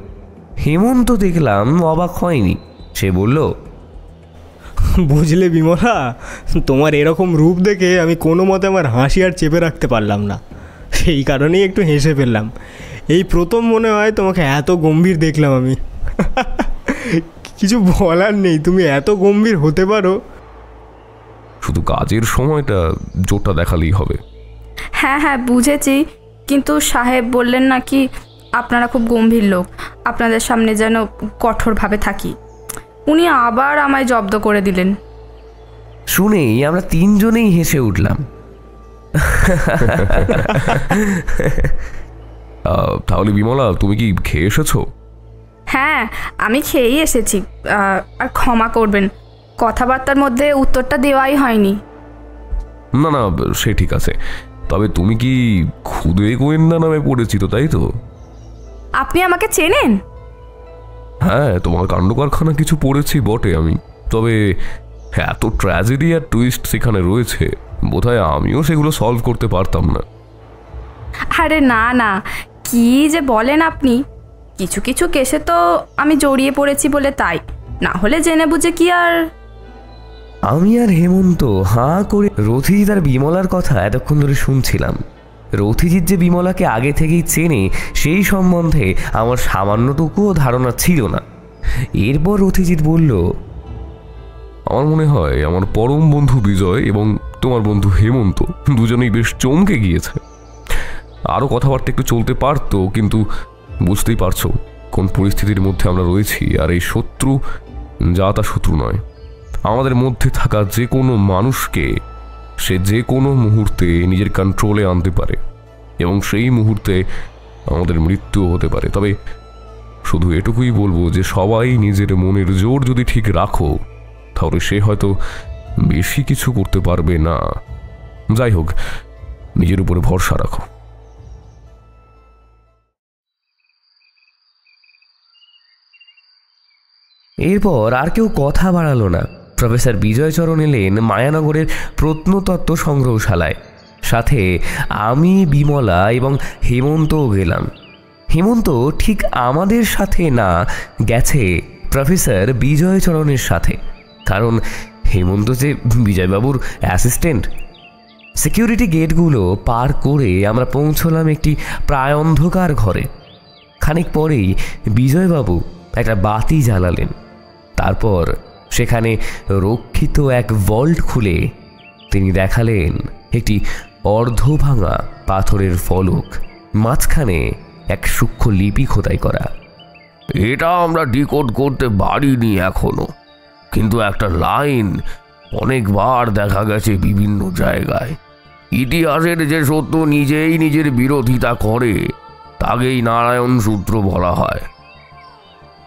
হেমন্ত দেখলাম অবাক হয়নি। সে বলল, বুঝলে বিমলা, তোমার এরকম রূপ দেখে আমি কোনো মতে আমার হাসি আর চেপে রাখতে পারলাম না। সেই কারণেই একটু হেসে ফেললাম। এই প্রথম মনে হয় তোমাকে এত গম্ভীর দেখলাম আমি। কিছু বলার নেই, তুমি এত গম্ভীর হতে পারো। শুধু কাজের সময়টা জোরটা দেখালেই হবে। হ্যাঁ হ্যাঁ বুঝেছি, কিন্তু সাহেব বললেন নাকি আপনারা খুব গম্ভীর লোক, আপনাদের সামনে যেন কঠোরভাবে থাকি। উনি আবার আমায় জব্দ করে দিলেন। শুনেই আমরা তিনজনেই হেসে উঠলাম। তাহলে বিমলা, তুমি কি খেয়ে এসেছো? হ্যাঁ, আমি খেয়েই এসেছি। আর ক্ষমা করবেন, কথাবার্তার মধ্যে উত্তরটা দেওয়াই হয়নি। না না, সে ঠিক আছে। তবে তুমি কি খুদে গোয়েন্দা নামে পরিচিত, তাই তো? আপনি আমাকে চেনেন? হ্যাঁ, তোমার কাণ্ড কারখানা কিছু পড়েছি বটে আমি, তবে এত ট্র্যাজেডি আর টুইস্ট সেখানে রয়েছে, বোধহয় আমিও সেগুলো সলভ করতে পারতাম না। আরে না না, কি যে বলেন আপনি! কিছু কিছু কেসে তো আমি জড়িয়ে পড়েছি বলে তাই, না হলে জেনে বুঝে কি আর। আমি আর হেমন্ত হাঁ করে রথিজিৎ আর বিমলার কথা এতক্ষণ ধরে শুনছিলাম। রথিজিৎ যে বিমলাকে আগে থেকেই চেনে সেই সম্বন্ধে আমার সামান্যটুকুও ধারণা ছিল না। এরপর রথিজিৎ বলল, আমার মনে হয় আমার পরম বন্ধু বিজয় এবং তোমার বন্ধু হেমন্ত দুজনেই বেশ চমকে গিয়েছে। আরও কথাবার্তা একটু চলতে পারতো, কিন্তু বুঝতেই পারছো কোন পরিস্থিতির মধ্যে আমরা রয়েছি। আর এই শত্রু যা তা শত্রু নয়, আমাদের মধ্যে থাকা যে কোনো মানুষকে সে যে কোনো মুহূর্তে নিজের কন্ট্রোলে আনতে পারে, এবং সেই মুহূর্তে আমাদের মৃত্যুও হতে পারে। তবে শুধু এটুকুই বলবো যে সবাই নিজের মনের জোর যদি ঠিক রাখো, তাহলে সে হয়তো বেশি কিছু করতে পারবে না। যাই হোক, নিজের উপরে ভরসা রাখো। এরপর আর কেউ কথা বাড়ালো না। প্রফেসর বিজয়চরণ এলেন মায়ানগরের প্রত্নতত্ত্ব সংগ্রহশালায়। সাথে আমি, বিমলা এবং হেমন্তও গেলাম। হেমন্ত ঠিক আমাদের সাথে না, গেছে প্রফেসর বিজয়চরণের সাথে, কারণ হেমন্ত যে বিজয়বাবুর অ্যাসিস্ট্যান্ট। সিকিউরিটি গেটগুলো পার করে আমরা পৌঁছলাম একটি প্রায় অন্ধকার ঘরে। খানিক পরেই বিজয়বাবু একটা বাতি জ্বালালেন। তারপর সেখানে রক্ষিত এক ভল্ট খুলে তিনি দেখালেন একটি অর্ধভাঙা পাথরের ফলক, মাঝখানে এক সূক্ষ্ম লিপি খোদাই করা। এটা আমরা ডিকোড করতে পারিনি এখনো, কিন্তু একটা লাইন অনেকবার দেখা গেছে বিভিন্ন জায়গায়। ইতিহাসের যে সত্য নিজেই নিজের বিরোধিতা করে তাকেই নারায়ণ সূত্র বলা হয়।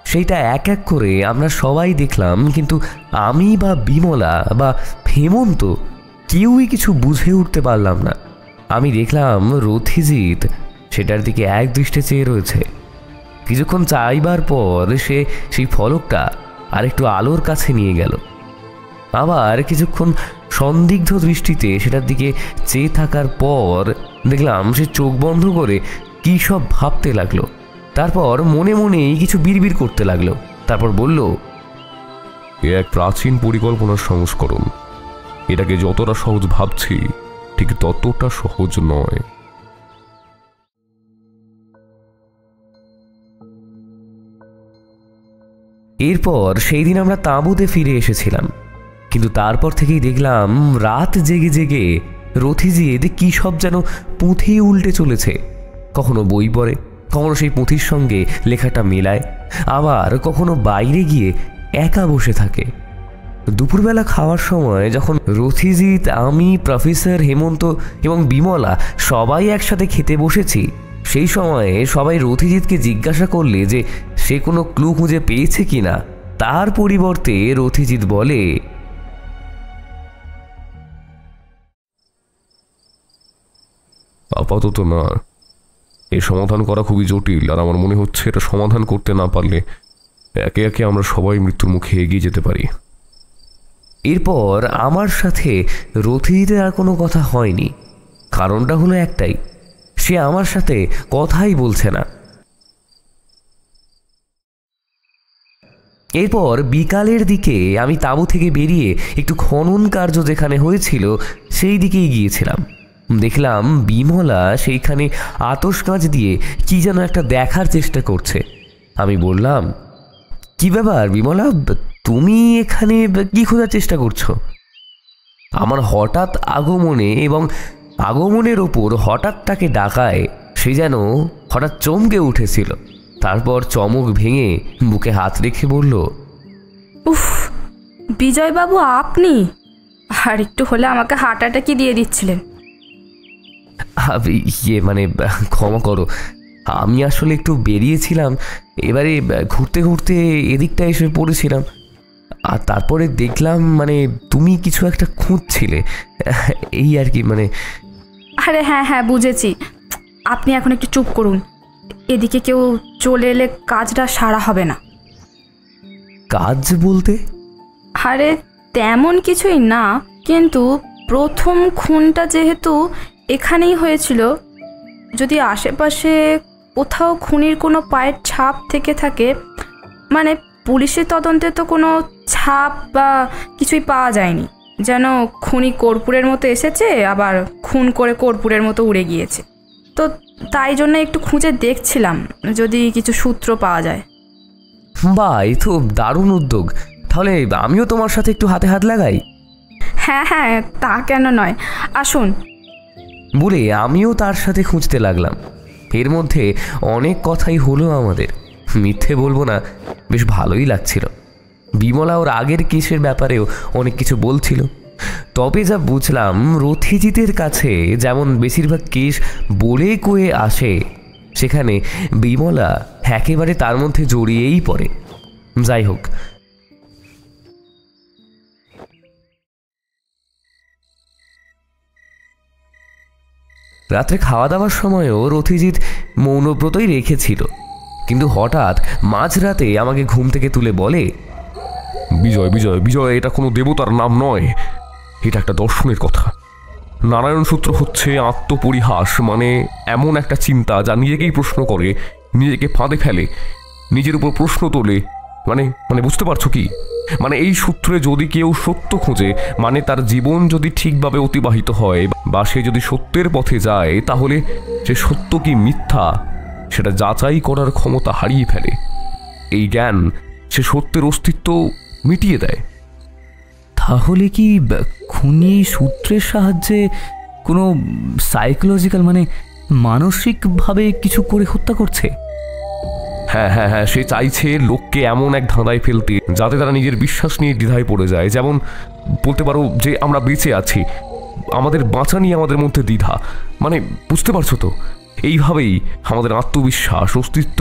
সেইটা এক এক করে আমরা সবাই দেখলাম, কিন্তু আমি বা বিমলা বা হেমন্ত কেউই কিছু বুঝে উঠতে পারলাম না। আমি দেখলাম রথিজিৎ সেটার দিকে এক দৃষ্টে চেয়ে রয়েছে। কিছুক্ষণ চাইবার পর সে সেই ফলকটা আরেকটু আলোর কাছে নিয়ে গেল। আবার কিছুক্ষণ সন্দিগ্ধ দৃষ্টিতে সেটার দিকে চেয়ে থাকার পর দেখলাম সে চোখ বন্ধ করে কী সব ভাবতে লাগলো। তারপর মনে মনেই কিছু বিড়বিড় করতে লাগলো। তারপর বলল, এ এক প্রাচীন পরিকল্পনার সংস্করণ। এটাকে যতটা সহজ ভাবছি ঠিক ততটা সহজ নয়। এরপর সেই দিন আমরা তাঁবুতে ফিরে এসেছিলাম, কিন্তু তারপর থেকেই দেখলাম রাত জেগে জেগে রথিজিৎ কী সব যেন পুঁথি উল্টে চলেছে। কখনো বই পড়ে, কখনো সেই পুঁথির সঙ্গে লেখাটা মেলায়, আবার কখনো বাইরে গিয়ে একা বসে থাকে। দুপুরবেলা খাওয়ার সময় যখন রথিজিৎ, আমি, প্রফেসর, হেমন্ত এবং বিমলা সবাই একসাথে খেতে বসেছি, সেই সময়ে সবাই রথিজিৎকে জিজ্ঞাসা করলে যে সে কোনো ক্লু খুঁজে পেয়েছে কিনা। তার পরিবর্তে রথিজিৎ বলে, আপাতত না, এর সমাধান করা খুবই জটিল, আর আমার মনে হচ্ছে এটা সমাধান করতে না পারলে একে একে আমরা সবাই মৃত্যুর মুখে এগিয়ে যেতে পারি। এরপর আমার সাথে রথিজিতের আর কোনো কথা হয়নি। কারণটা হলো একটাই, সে আমার সাথে কথাই বলছে না। এরপর বিকালের দিকে আমি তাঁবু থেকে বেরিয়ে একটু খনন কার্য যেখানে হয়েছিল সেই দিকেই গিয়েছিলাম। দেখলাম বিমলা সেইখানে আতশ কাঁচ দিয়ে কি যেন একটা দেখার চেষ্টা করছে। আমি বললাম, কি ব্যাপার বিমলা, তুমি এখানে কি খোঁজার চেষ্টা করছো? আমার হঠাৎ আগমনে এবং আগমনের ওপর হঠাৎ তাকে ডাকায় সে যেন হঠাৎ চমকে উঠেছিল। তারপর চমক ভেঙে বুকে হাত রেখে বলল, উফ, বিজয়বাবু আপনি? আর একটু হলে আমাকে হার্ট অ্যাটাকই দিয়ে দিচ্ছিলেন। মানে ক্ষমা করো, আমি আসলে একটু বেরিয়েছিলাম, এবারে ঘুরতে ঘুরতে এদিকটা এসে পড়েছিলাম, আর তারপরে দেখলাম মানে তুমি কিছু একটা খুঁজছিলে, এই আর কি। মানে আরে হ্যাঁ হ্যাঁ, বুঝেছি। আপনি এখন একটু চুপ করুন, এদিকে কেউ চলে এলে কাজটা সারা হবে না। কাজ বলতে? আরে তেমন কিছুই না, কিন্তু প্রথম খুনটা যেহেতু এখানেই হয়েছিল, যদি আশেপাশে কোথাও খুনির কোনো পায়ের ছাপ থেকে থাকে, মানে পুলিশের তদন্তে তো কোনো ছাপ বা কিছুই পাওয়া যায়নি, যেন খুনি কর্পূরের মতো এসেছে আবার খুন করে কর্পূরের মতো উড়ে গিয়েছে। তো তাই জন্য একটু খুঁজে দেখছিলাম যদি কিছু সূত্র পাওয়া যায়। বাহ, এই তো দারুণ উদ্যোগ। তাহলে আমিও তোমার সাথে একটু হাতে হাত লাগাই। হ্যাঁ হ্যাঁ, তা কেন নয়, আসুন। বলে আমিও তার সাথে খুঁজতে লাগলাম। এর মধ্যে অনেক কথাই হলো আমাদের, মিথ্যে বলবো না, বেশ ভালোই লাগছিল। বিমলা ওর আগের কেসের ব্যাপারেও অনেক কিছু বলছিল। তবে যা বুঝলাম, রথিজিতের কাছে যেমন বেশিরভাগ কেস বলে কয়ে আসে, সেখানে বিমলা একেবারে তার মধ্যে জড়িয়েই পড়ে। যাই হোক, রাত্রে খাওয়া দাওয়ার সময়ও রথিজিৎ মৌনব্রতই রেখেছিল, কিন্তু হঠাৎ মাঝরাতে আমাকে ঘুম থেকে তুলে বলে, বিজয় বিজয় বিজয়, এটা কোনো দেবতার নাম নয়, এটা একটা দর্শনের কথা। নারায়ণ সূত্র হচ্ছে আত্মপরিহাস, মানে এমন একটা চিন্তা যা নিজেকেই প্রশ্ন করে, নিজেকে ফাঁদে ফেলে, নিজের উপর প্রশ্ন তোলে। মানে মানে বুঝতে পারছো কি? মানে এই সূত্রে যদি কেউ সত্য খোঁজে, মানে তার জীবন যদি ঠিকভাবে অতিবাহিত হয় বা সে যদি সত্যের পথে যায়, তাহলে সে সত্য কি মিথ্যা সেটা যাচাই করার ক্ষমতা হারিয়ে ফেলে। এই জ্ঞান সে সত্যের অস্তিত্ব মিটিয়ে দেয়। তাহলে কি খুনি সূত্রের সাহায্যে কোনো সাইকোলজিক্যাল মানে মানসিকভাবে কিছু করে হত্যা করছে? হ্যাঁ হ্যাঁ হ্যাঁ, সে চাইছে লোককে এমন এক ধাঁধায় ফেলতে যাতে তারা নিজের বিশ্বাস নিয়ে দ্বিধায় পড়ে যায়। যেমন বলতে পারো যে আমরা বেঁচে আছি, আমাদের বাঁচা নিয়ে আমাদের মধ্যে দ্বিধা, মানে বুঝতে পারছো তো? এইভাবেই আমাদের আত্মবিশ্বাস, অস্তিত্ব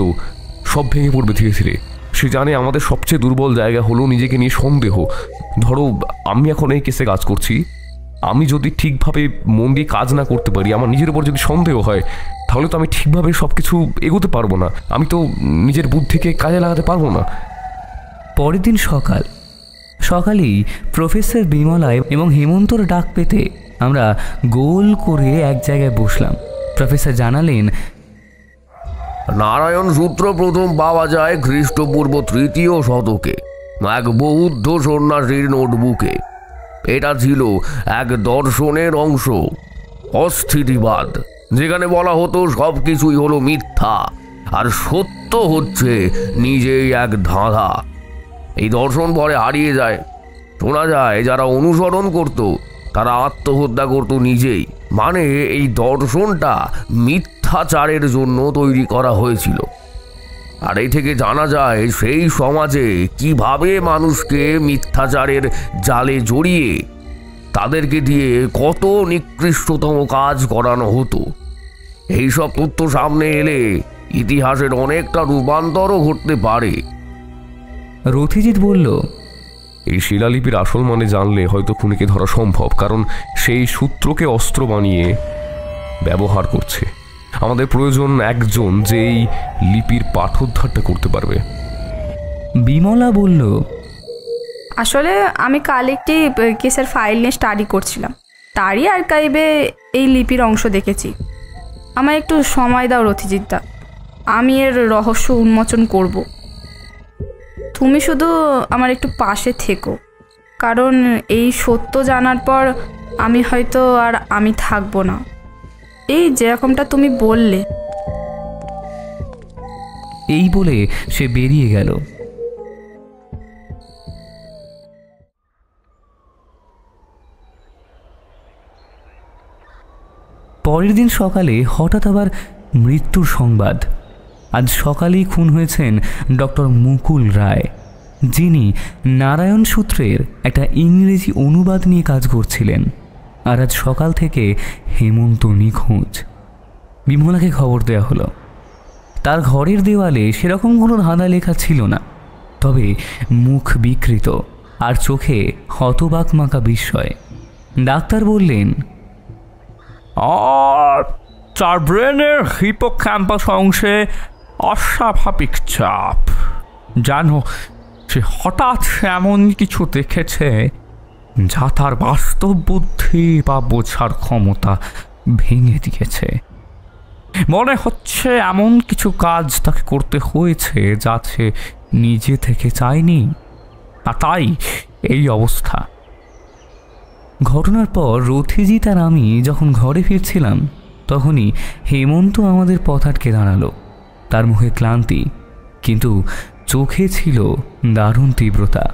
সব ভেঙে পড়বে ধীরে ধীরে। সে জানে আমাদের সবচেয়ে দুর্বল জায়গা হলো নিজেকে নিয়ে সন্দেহ। ধরো আমি এখন এই কেসে কাজ করছি, আমি যদি ঠিকভাবে মন দিয়ে কাজ না করতে পারি, আমার নিজের উপর যদি সন্দেহ হয়, তাহলে তো আমি ঠিকভাবে সব কিছু এগোতে পারবো না, আমি তো নিজের বুদ্ধিকে কাজে লাগাতে পারবো না। পরের দিন সকালেই প্রফেসর বিমলায় এবং হেমন্তর ডাক পেতে আমরা গোল করে এক জায়গায় বসলাম। প্রফেসর জানালেন, নারায়ণ সূত্র প্রথম পাওয়া যায় খ্রিস্টপূর্ব 3য় শতকে এক বৌদ্ধ সন্ন্যাসীর নোটবুকে। এটা ছিল এক দর্শনের অংশ, অস্থিতিবাদ, যেখানে বলা হতো সব কিছুই হলো মিথ্যা আর সত্য হচ্ছে নিজেই এক ধাঁধা। এই দর্শন পরে হারিয়ে যায়। শোনা যায় যারা অনুসরণ করত তারা আত্মহত্যা করত নিজেই। মানে এই দর্শনটা মিথ্যাচারের জন্য তৈরি করা হয়েছিল। আর এই থেকে জানা যায় সেই সমাজে কিভাবে মানুষকে মিথ্যাচারের জালে জড়িয়ে তাদেরকে দিয়ে কত নিকৃষ্টতম কাজ করানো হতো। এইসব তথ্য সামনে এলে ইতিহাসের অনেকটা রূপান্তরও ঘটতে পারে। রথিজিৎ বলল, এই শিলালিপির আসল মানে জানলে হয়তো খুনিকে ধরা সম্ভব, কারণ সেই সূত্রকে অস্ত্র বানিয়ে ব্যবহার করছে। আমাদের প্রয়োজন একজন যে এই লিপির পাঠোদ্ধারটা করতে পারবে। বিমলা বলল, আসলে আমি কাল একটি কেসের ফাইল নিয়ে স্টাডি করছিলাম, তারই আর্কাইভে এই লিপির অংশ দেখেছি। আমায় একটু সময় দাও রথিজিৎদা, আমি এর রহস্য উন্মোচন করব। তুমি শুধু আমার একটু পাশে থেকো, কারণ এই সত্য জানার পর আমি হয়তো আর আমি থাকবো না, এই যেরকমটা তুমি বললে। এই বলে সে বেরিয়ে গেল। পরের দিন সকালে হঠাৎ আবার মৃত্যুর সংবাদ। আজ সকালেই খুন হয়েছেন ডক্টর মুকুল রায়, যিনি নারায়ণ সূত্রের একটা ইংরেজি অনুবাদ নিয়ে কাজ করছিলেন। আর আজ সকাল থেকে হেমন্ত নিখোঁজ। বিমলাকে খবর দেওয়া হলো। তার ঘরের দেওয়ালে সেরকম কোনো ধাঁধা লেখা ছিল না, তবে মুখ বিকৃত আর চোখে হতবাক মাখা বিস্ময়। ডাক্তার বললেন, আর তার ব্রেনের হিপোক্যাম্পাস অংশে অস্বাভাবিক চাপ। জানো, সে হঠাৎ এমন কিছু দেখেছে যা তার বাস্তব বুদ্ধি বা বোঝার ক্ষমতা ভেঙে দিয়েছে। মনে হচ্ছে এমন কিছু কাজ তাকে করতে হয়েছে যা সে নিজে থেকে চায়নি, আর তাই এই অবস্থা। ঘটনার পর রথিজিৎ আর আমি যখন ঘরে ফিরছিলাম তখনই হেমন্ত আমাদের পথ আটকে দাঁড়ালো। তার মুখে ক্লান্তি, কিন্তু চোখে ছিল দারুণ তীব্রতা।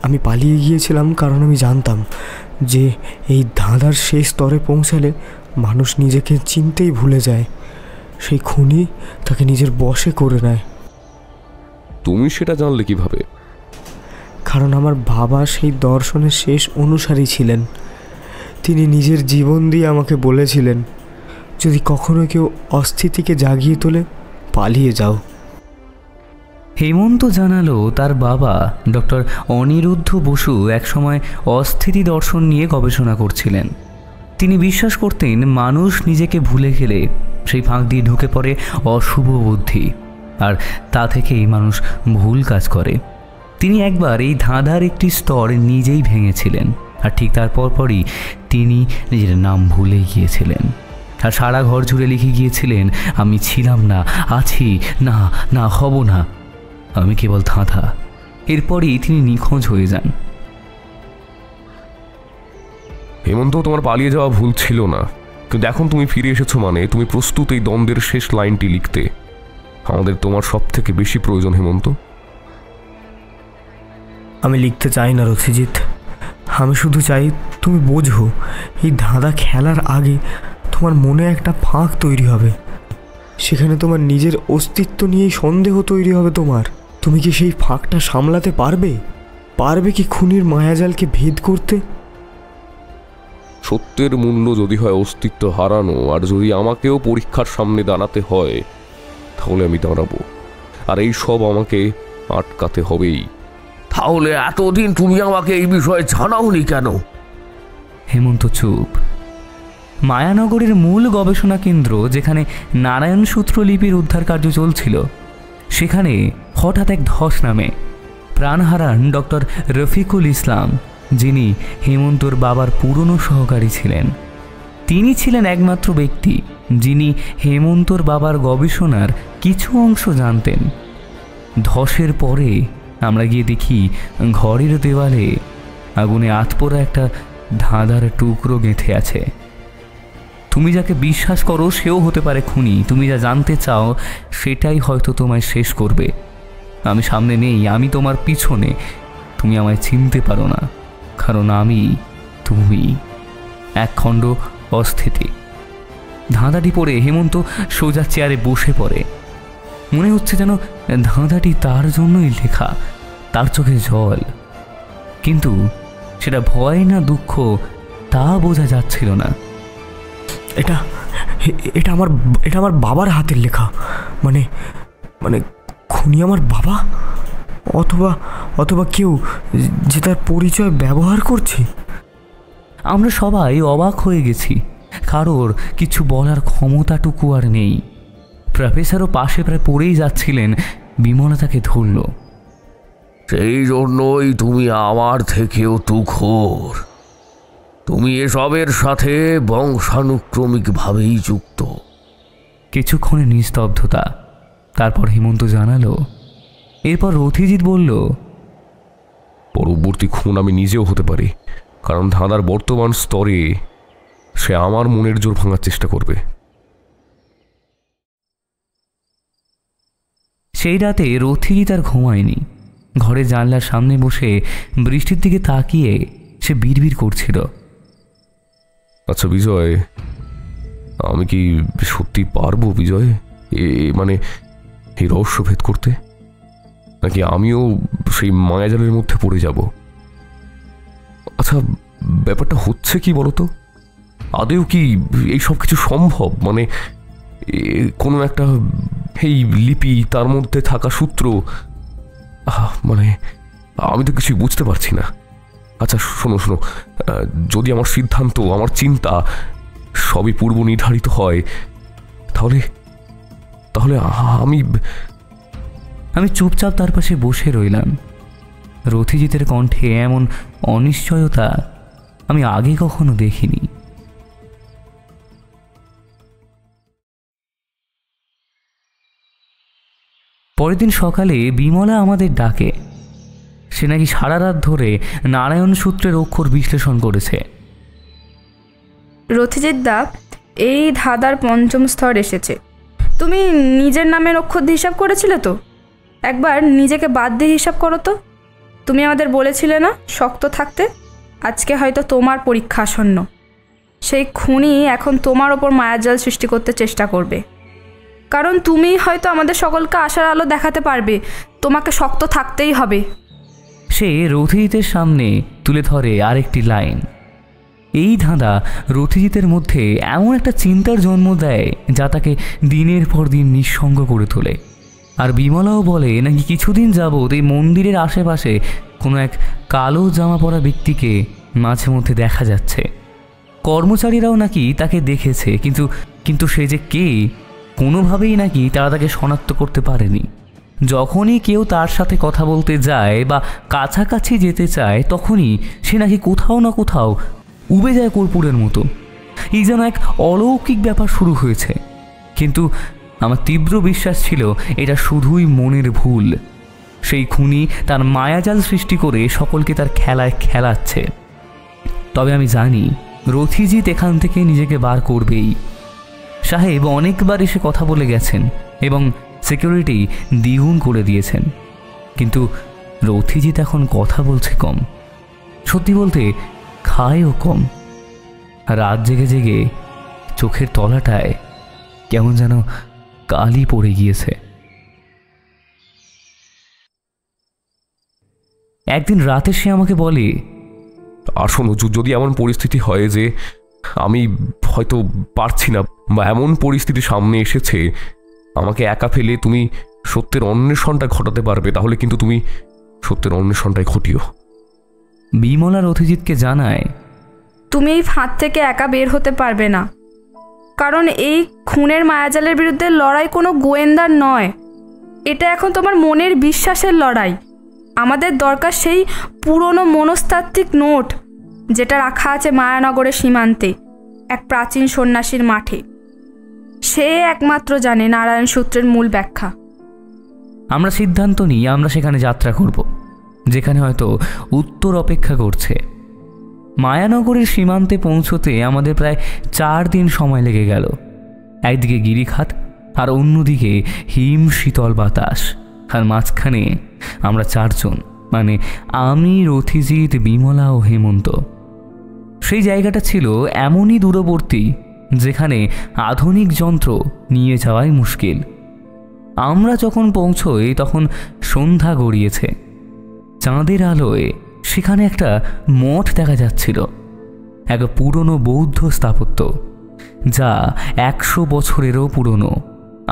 আমি পালিয়ে গিয়েছিলাম কারণ আমি জানতাম যে এই ধাঁধার শেষ স্তরে পৌঁছালে মানুষ নিজেকে চিনতেই ভুলে যায়। সেই খুনি তাকে নিজের বশে করে নেয়। তুমি সেটা জানলে কিভাবে? কারণ আমার বাবা সেই দর্শনের শেষ অনুসারী ছিলেন। তিনি নিজের জীবন দিয়ে আমাকে বলেছিলেন, যদি কখনো কেউ অস্থিতিকে জাগিয়ে তোলে, পালিয়ে যাও। হেমন্ত জানালো তার বাবা ডক্টর অনিরুদ্ধ বসু একসময় অস্থিতি দর্শন নিয়ে গবেষণা করছিলেন। তিনি বিশ্বাস করতেন মানুষ নিজেকে ভুলে গেলে সেই ফাঁক দিয়ে ঢুকে পড়ে অশুভ বুদ্ধি, আর তা থেকেই মানুষ ভুল কাজ করে। তিনি একবার এই ধাঁধার একটি স্তর নিজেই ভেঙেছিলেন, আর ঠিক তার পরপরই তিনি নিজের নাম ভুলে গিয়েছিলেন। আর সারা ঘর জুড়ে লিখে গিয়েছিলেন, আমি ছিলাম না, আছি না, না হব না, আমি কেবল ধাঁধা। এরপরই তিনি নিখোঁজ হয়ে যান। হেমন্ত, তোমার পালিয়ে যাওয়া ভুল ছিল না, কিন্তু এখন তুমি ফিরে এসেছো মানে তুমি প্রস্তুত এই দ্বন্দ্বের শেষ লাইনটি লিখতে। আমাদের তোমার সব থেকে বেশি প্রয়োজন হেমন্ত। আমি লিখতে চাই না রথিজিৎ, আমি শুধু চাই তুমি বোঝো এই ধাঁধা খেলার আগে তোমার মনে একটা ফাঁক তৈরি হবে, সেখানে তোমার নিজের অস্তিত্ব নিয়েই সন্দেহ তৈরি হবে তোমার। তুমি কি সেই ফাঁকটা সামলাতে পারবে? পারবে কি খুনির মায়াজালকে ভেদ করতে? সত্যের মূল্য যদি হয় অস্তিত্ব হারানো, আর যদি আমাকেও পরীক্ষার সামনে দাঁড়াতে হয়, তাহলে আমি দাঁড়াবো, আর এই সব আমাকে আটকাতে হবেই। তাহলে এতদিন তুমি আমাকে এই বিষয়ে জানাওনি কেন? হেমন্ত চুপ। মায়ানগরের মূল গবেষণা কেন্দ্র, যেখানে নারায়ণ সূত্র লিপির উদ্ধার কার্য চলছিল, সেখানে হঠাৎ এক ধস নামে। প্রাণ হারান ডক্টর রফিকুল ইসলাম, যিনি হেমন্তর বাবার পুরনো সহকারী ছিলেন। তিনি ছিলেন একমাত্র ব্যক্তি যিনি হেমন্তর বাবার গবেষণার কিছু অংশ জানতেন। ধসের পরে আমরা গিয়ে দেখি ঘরের দেওয়ালে আগুনে আতপোড়া একটা ধাঁধার টুকরো গেঁথে আছে। তুমি যাকে বিশ্বাস করো সেও হতে পারে খুনি। তুমি যা জানতে চাও সেটাই হয়তো তোমায় শেষ করবে। আমি সামনে নেই, আমি তোমার পিছনে। তুমি আমায় চিনতে পারো না, কারণ আমি তুমি। এক খণ্ড অস্থিতি। ধাঁধাটি পড়ে হেমন্ত সোজা চেয়ারে বসে পড়ে। মনে হচ্ছে যেন ধাঁধাটি তার জন্যই লেখা। তার চোখে জল, কিন্তু সেটা ভয় না দুঃখ তা বোঝা যাচ্ছিল না। এটা এটা আমার বাবার হাতের লেখা। মানে মানে খুনি আমার বাবা, অথবা কেউ যে তার পরিচয় ব্যবহার করছে। আমরা সবাই অবাক হয়ে গেছি। কারোর কিছু বলার ক্ষমতাটুকু আর নেই। প্রফেসরও পাশে প্রায় পড়েই যাচ্ছিলেন। বিমলা তাকে ধরল। সেই জন্যই তুমি আমার থেকেও তুখোর। তুমি এসবের সাথে বংশানুক্রমিকভাবেই যুক্ত। কিছুক্ষণের নিস্তব্ধতা। তারপর হেমন্ত জানালো। এরপর রথিজিৎ বলল, পরবর্তী খুন আমি নিজেও হতে পারি, কারণ ধাঁধার বর্তমান স্তরে সে আমার মনের জোর ভাঙার চেষ্টা করবে। সেই রাতে রথিজিৎ আর ঘুমায়নি। ঘরে জানলার সামনে বসে বৃষ্টির দিকে তাকিয়ে সে বিড়বিড় করছিল। আচ্ছা বিজয়, আমি কি সত্যি পারবো বিজয়, মানে এই রহস্য ভেদ করতে, নাকি আমিও সেই মায়াজালের মধ্যে পড়ে যাব? আচ্ছা ব্যাপারটা হচ্ছে কি বলতো? আদেও কি এই সব কিছু সম্ভব? মানে কোনো একটা এই লিপি, তার মধ্যে থাকা সূত্র, মানে আমি তো কিছুই বুঝতে পারছি না। আচ্ছা শোনো, যদি আমার সিদ্ধান্ত, আমার চিন্তা সবই পূর্ব নির্ধারিত হয়, তাহলে আমি চুপচাপ তার পাশে বসে রইলাম। রথিজিতের কণ্ঠে এমন অনিশ্চয়তা আমি আগে কখনো দেখিনি। পরের দিন সকালে বিমলা আমাদের ডাকে। সে নাকি সারা রাত ধরে নারায়ণ সূত্রের অক্ষর বিশ্লেষণ করেছে। রথিজিৎ দা, এই ধাঁধার পঞ্চম স্তর এসেছে। তুমি নিজের নামের অক্ষর দিয়ে হিসাব করেছিলে তো? একবার নিজেকে বাদ দিয়ে হিসাব করো তো। তুমি আমাদের বলেছিলে না শক্ত থাকতে? আজকে হয়তো তোমার পরীক্ষা আসন্ন। সেই খুনি এখন তোমার ওপর মায়াজাল সৃষ্টি করতে চেষ্টা করবে, কারণ তুমি হয়তো আমাদের সকলকে আশার আলো দেখাতে পারবে। তোমাকে শক্ত থাকতেই হবে। সে রথিজিতের সামনে তুলে ধরে আরেকটি লাইন। এই ধাঁধা রথিজিতের মধ্যে এমন একটা চিন্তার জন্ম দেয় যা তাকে দিনের পর দিন নিঃসঙ্গ করে তোলে। আর বিমলাও বলে নাকি কিছুদিন যাবৎ এই মন্দিরের আশেপাশে কোনো এক কালো জামা পরা ব্যক্তিকে মাঝে মধ্যে দেখা যাচ্ছে। কর্মচারীরাও নাকি তাকে দেখেছে, কিন্তু সে যে কে কোনোভাবেই নাকি তারা তাকে শনাক্ত করতে পারেনি। যখনই কেউ তার সাথে কথা বলতে যায় বা কাছাকাছি যেতে চায়, তখনই সে নাকি কোথাও না কোথাও উবে যায় কর্পূরের মতো। এই যেন এক অলৌকিক ব্যাপার শুরু হয়েছে। কিন্তু আমার তীব্র বিশ্বাস ছিল এটা শুধুই মনের ভুল। সেই খুনি তার মায়াজাল সৃষ্টি করে সকলকে তার খেলায় খেলাচ্ছে। তবে আমি জানি রথিজিৎ এখান থেকে নিজেকে বার করবেই। সাহেব অনেকবার এসে কথা বলে গেছেন এবং সিকিউরিটি দ্বিগুণ করে দিয়েছেন, কিন্তু রথিজিৎ এখন কথা বলছে কম। সত্যি বলতে খায়ও কম। রাত জেগে জেগে চোখের তলাটায় কেমন যেন কালি পড়ে গিয়েছে। একদিন রাতে সে আমাকে বলে, আর শোনো, যদি এমন পরিস্থিতি হয় যে আমি হয়তো পারছি না, বা এমন পরিস্থিতি সামনে এসেছে আমাকে একা ফেলে তুমি সত্যের অন্বেষণটা ঘটাতে পারবে, তাহলে কিন্তু তুমি সত্যের অন্বেষণটাই ঘটিও। বিমলা রথিজিৎকে জানায়, তুমি এই ফাঁদ থেকে একা বের হতে পারবে না, কারণ এই খুনের মায়াজালের বিরুদ্ধে লড়াই কোনো গোয়েন্দার নয়, এটা এখন তোমার মনের বিশ্বাসের লড়াই। আমাদের দরকার সেই পুরনো মনস্তাত্ত্বিক নোট যেটা রাখা আছে মায়ানগরের সীমান্তে এক প্রাচীন সন্ন্যাসীর মাঠে। সে একমাত্র জানে নারায়ণ সূত্রের মূল ব্যাখ্যা। আমরা সিদ্ধান্ত নিই আমরা সেখানে যাত্রা করব, যেখানে হয়তো উত্তর অপেক্ষা করছে। মায়ানগরের সীমান্তে পৌঁছতে আমাদের প্রায় 4 দিন সময় লেগে গেল। একদিকে গিরিখাত আর অন্যদিকে হিম শীতল বাতাস, আর মাঝখানে আমরা 4 জন, মানে আমি, রথিজিৎ, বিমলা ও হেমন্ত। সেই জায়গাটা ছিল এমনই দূরবর্তী যেখানে আধুনিক যন্ত্র নিয়ে যাওয়াই মুশকিল। আমরা যখন পৌঁছই তখন সন্ধ্যা গড়িয়েছে। চাঁদের আলোয় সেখানে একটা মঠ দেখা যাচ্ছিল, এক পুরনো বৌদ্ধ স্থাপত্য যা 100 বছরেরও পুরনো।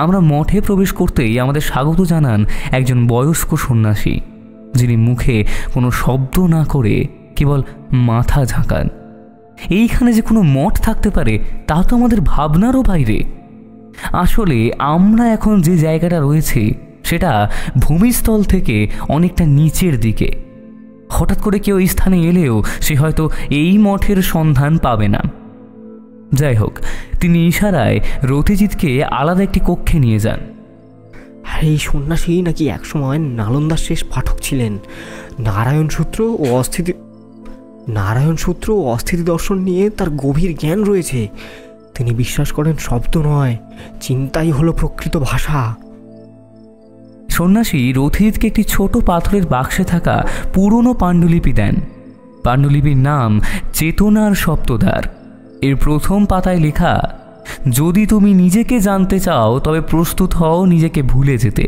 আমরা মঠে প্রবেশ করতেই আমাদের স্বাগত জানান একজন বয়স্ক সন্ন্যাসী, যিনি মুখে কোনো শব্দ না করে কেবল মাথা ঝাঁকান। এইখানে যে কোনো মঠ থাকতে পারে তা তো আমাদের ভাবনারও বাইরে। আসলে আমরা এখন যে জায়গাটা রয়েছে সেটা ভূমিস্থল থেকে অনেকটা নিচের দিকে। হঠাৎ করে কেউ এই স্থানে এলেও সে হয়তো এই মঠের সন্ধান পাবে না। যাই হোক, তিনি ইশারায় রথিজিৎকে আলাদা একটি কক্ষে নিয়ে যান। আর এই সন্ন্যাসী নাকি একসময় নালন্দার শেষ পাঠক ছিলেন। নারায়ণ সূত্র ও অস্থিতি দর্শন নিয়ে তার গভীর জ্ঞান রয়েছে। তিনি বিশ্বাস করেন শব্দ নয়, চিন্তাই হলো প্রকৃত ভাষা। সন্ন্যাসী রথিজিৎকে একটি ছোট পাথরের বাক্সে থাকা পুরনো পাণ্ডুলিপি দেন। পাণ্ডুলিপির নাম চেতনার সপ্তদ্বার। এর প্রথম পাতায় লেখা, যদি তুমি নিজেকে জানতে চাও তবে প্রস্তুত হও নিজেকে ভুলে যেতে।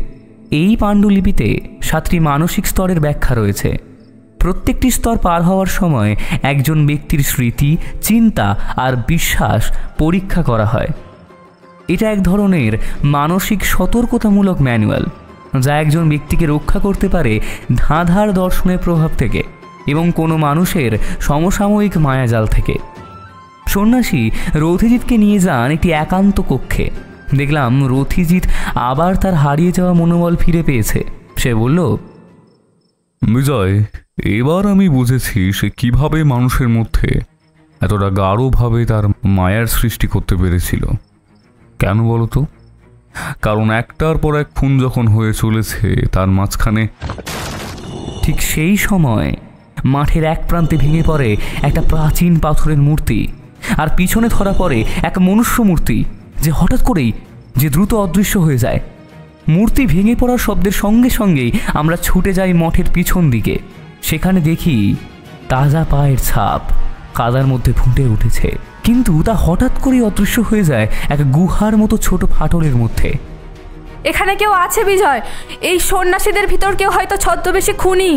এই পাণ্ডুলিপিতে 7টি মানসিক স্তরের ব্যাখ্যা রয়েছে। প্রত্যেকটি স্তর পার হওয়ার সময় একজন ব্যক্তির স্মৃতি, চিন্তা আর বিশ্বাস পরীক্ষা করা হয়। এটা এক ধরনের মানসিক সতর্কতামূলক ম্যানুয়াল, যা একজন ব্যক্তিকে রক্ষা করতে পারে ধাঁধার দর্শনের প্রভাব থেকে এবং কোনো মানুষের সমসাময়িক মায়াজাল থেকে। সন্ন্যাসী রথিজিৎকে নিয়ে যান একটি একান্ত কক্ষে। দেখলাম রথিজিৎ আবার তার হারিয়ে যাওয়া মনোবল ফিরে পেয়েছে। সে বলল, বিজয়, এবার আমি বুঝেছি সে কিভাবে মানুষের মধ্যে এতটা গাঢ়ভাবে তার মায়ার সৃষ্টি করতে পেরেছিল। কেন বলতো? কারণ একটার পর এক খুন যখন হয়ে চলেছে তার মাঝখানে ঠিক সেই সময় মাঠের এক প্রান্তে ভেঙে পড়ে একটা প্রাচীন পাথরের মূর্তি, আর পিছনে ধরা পড়ে এক মনুষ্য মূর্তি যে হঠাৎ করেই দ্রুত অদৃশ্য হয়ে যায়। মূর্তি ভেঙে পড়ার শব্দের সঙ্গে সঙ্গেই আমরা ছুটে যাই মঠের পিছন দিকে। সেখানে দেখি তাজা পায়ের ছাপ কাদার মধ্যে ফুটে উঠেছে, কিন্তু তা হঠাৎ করেই অদৃশ্য হয়ে যায় এক গুহার মতো ছোট ফাটলের মধ্যে। এখানে কেউ আছে বিজয়, এই সন্ন্যাসীদের ভিতর কেউ হয়তো ছদ্মবেশী খুনি।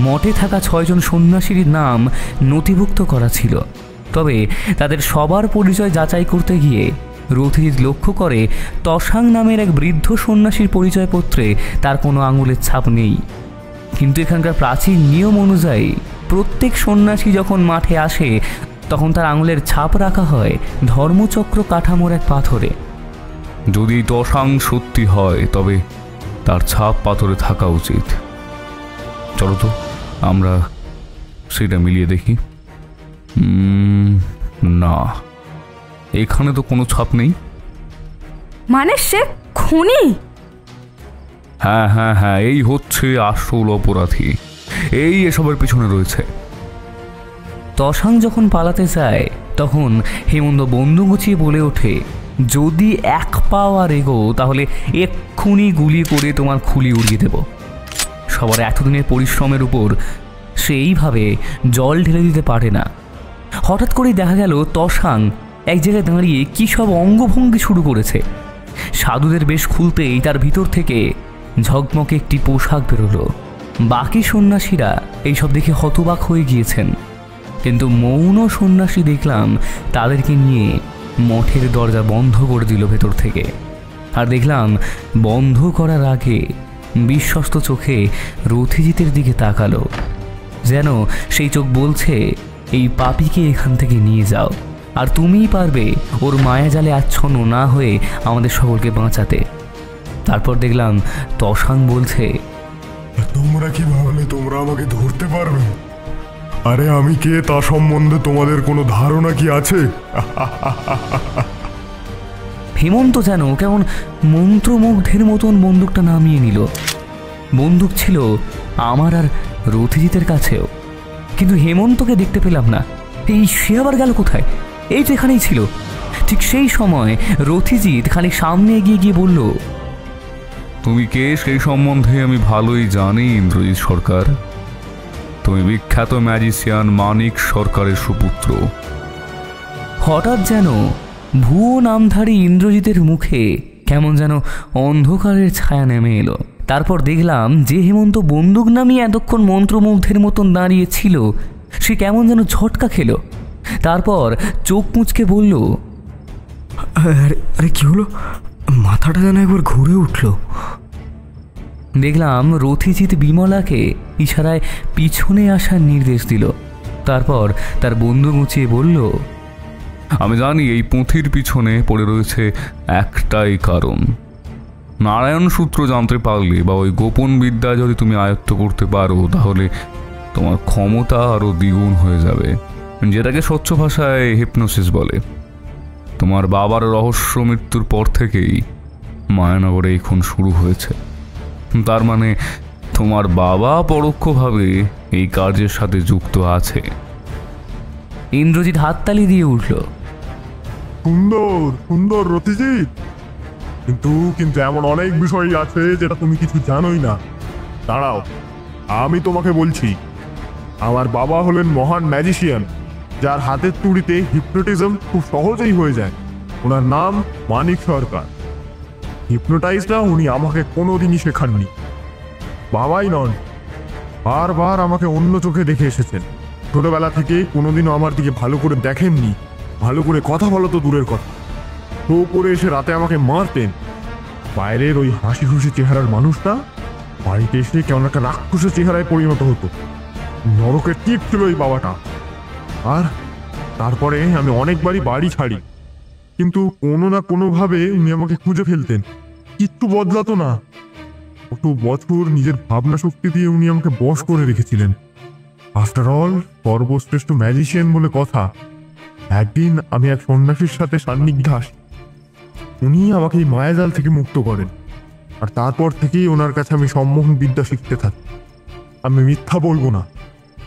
মঠে থাকা 6 জন সন্ন্যাসীর নাম নথিভুক্ত করা ছিল, তবে তাদের সবার পরিচয় যাচাই করতে গিয়ে রথিজিৎ লক্ষ্য করে তসাং নামের এক বৃদ্ধ সন্ন্যাসীর পরিচয়পত্রে তার কোনো আঙুলের ছাপ নেই। কিন্তু এখানকার প্রাচীন নিয়ম অনুযায়ী প্রত্যেক সন্ন্যাসী যখন মাঠে আসে তখন তার আঙুলের ছাপ রাখা হয় ধর্মচক্র কাঠামোর এক পাথরে। যদি তসাং সত্যি হয় তবে তার ছাপ পাথরে থাকা উচিত। চলো তো আমরা সেটা মিলিয়ে দেখি। না, এখানে তো কোনো ছাপ নেই। মানে সে খুনি? হ্যাঁ হ্যাঁ হ্যাঁ, এই হচ্ছে আসল অপরাধী, এই এসবের পিছনে রয়েছে। তসাং যখন পালাতে যায় তখন হেমন্ত বন্দুক গুছিয়ে বলে ওঠে, যদি 1 পাও আর এগো তাহলে এক্ষুনি গুলি করে তোমার খুলি উড়িয়ে দেব। সবার এতদিনের পরিশ্রমের উপর সে এইভাবে জল ঢেলে দিতে পারে না। হঠাৎ করেই দেখা গেল তসাং এক জায়গায় দাঁড়িয়ে কী সব অঙ্গভঙ্গি শুরু করেছে। সাধুদের বেশ খুলতেই তার ভিতর থেকে ঝকমকে একটি পোশাক বেরোলো। বাকি সন্ন্যাসীরা এইসব দেখে হতবাক হয়ে গিয়েছেন, কিন্তু মৌন সন্ন্যাসী দেখলাম তাদেরকে নিয়ে মঠের দরজা বন্ধ করে দিল ভেতর থেকে। আর দেখলাম বন্ধ করার আগে বিশ্বস্ত চোখে রথিজিতের দিকে তাকালো, যেন সেই চোখ বলছে এই পাপীকে এখান থেকে নিয়ে যাও, আর তুমিই পারবে ওর মায়াজালে আচ্ছন্ন না হয়ে আমাদের সকলকে বাঁচাতে। তারপর দেখলাম তসাং বলছে, তোমরা কি ভাবলে তোমরা আমাকে ধরতে পারবে? আরে আমি কে তা সম্বন্ধে তোমাদের কোনো ধারণা কি আছে? হেমন্ত যেন কেমন মন্ত্রমুগ্ধের মতন বন্দুকটা নামিয়ে নিল। বন্দুক ছিল আমার আর রথিজিতের কাছেও, কিন্তু হেমন্তকে দেখতে পেলাম না। এই সে আবার গেল কোথায়? এই তো এখানেই ছিল। ঠিক সেই সময় রথিজিৎ খালি সামনে এগিয়ে গিয়ে বলল, তুমি কে সেই সম্বন্ধে আমি ভালোই জানি ইন্দ্রজিৎ সরকার। তুমি বিখ্যাত ম্যাজিশিয়ান মানিক সরকারের সুপুত্র। হঠাৎ যেন ভুয়ো নামধারী ইন্দ্রজিতের মুখে কেমন যেন অন্ধকারের ছায়া নেমে এলো। তারপর দেখলাম যে হেমন্ত বন্দুক নামিয়ে এতক্ষণ মন্ত্রমুগ্ধের মতন দাঁড়িয়ে ছিল, সে কেমন যেন ঝটকা খেল। তারপর চোখ মুচকে বলল, আরে কি হলো? মাথাটা যেন একবার ঘুরে উঠল। দেখলাম রথিজিৎ বিমলাকে ইশারায় পিছনে আসার নির্দেশ দিল। তারপর তার বন্দুক উঁচিয়ে বলল, আমি জানি এই পুঁথির পিছনে পড়ে রয়েছে একটাই কারণ। নারায়ণ সূত্র জানতে পারলে বা ওই গোপন বিদ্যা যদি তুমি আয়ত্ত করতে পারো, তাহলে তোমার ক্ষমতা আরও দ্বিগুণ হয়ে যাবে, যেটাকে স্বচ্ছ ভাষায় হিপনোসিস বলে। তোমার বাবার রহস্য মৃত্যুর পর থেকেই মায়ানগরে এই খুন শুরু হয়েছে। তার মানে তোমার বাবা পরোক্ষভাবে এই কার্যের সাথে যুক্ত আছে। ইন্দ্রজিৎ হাততালি দিয়ে উঠল, সুন্দর সুন্দর রথিজিৎ, কিন্তু কিন্তু এমন অনেক বিষয় আছে যেটা তুমি কিছু জানোই না। দাঁড়াও, আমি তোমাকে বলছি। আমার বাবা হলেন মহান ম্যাজিশিয়ান, যার হাতের তুড়িতে হিপনোটিজম খুব সহজেই হয়ে যায়। ওনার নাম মানিক সরকার। হিপনোটাইজটা উনি আমাকে কোনোদিনই শেখাননি। বাবাই নন, বারবার আমাকে অন্য চোখে দেখে এসেছেন। ছোটবেলা থেকে কোনোদিনও আমার দিকে ভালো করে দেখেননি, ভালো করে কথা বলো তো দূরের কথা। শো করে এসে রাতে আমাকে মারতেন। বাইরের ওই হাসি খুশি চেহারার মানুষটা বাড়িতে এসে কেমন একটা রাক্ষসের চেহারায় পরিণত হতো। নরকের টিপ ছিল ওই বাবাটা। আর তারপরে আমি অনেকবারই বাড়ি ছাড়ি, কিন্তু কোনো না কোনোভাবে উনি আমাকে খুঁজে ফেলতেন। কিচ্ছু বদলাতো না। কত বছর নিজের ভাবনা শক্তি দিয়ে উনি আমাকে বশ করে রেখেছিলেন। আফটার অল সর্বশ্রেষ্ঠ ম্যাজিশিয়ান বলে কথা। একদিন আমি এক সন্ন্যাসীর সাথে সান্নিধ্যে আসি। উনি আমাকে এই মায়াজাল থেকে মুক্ত করেন, আর তারপর থেকেই ওনার কাছে আমি সম্মোহন বিদ্যা শিখতে থাকি। আমি মিথ্যা বলবো না,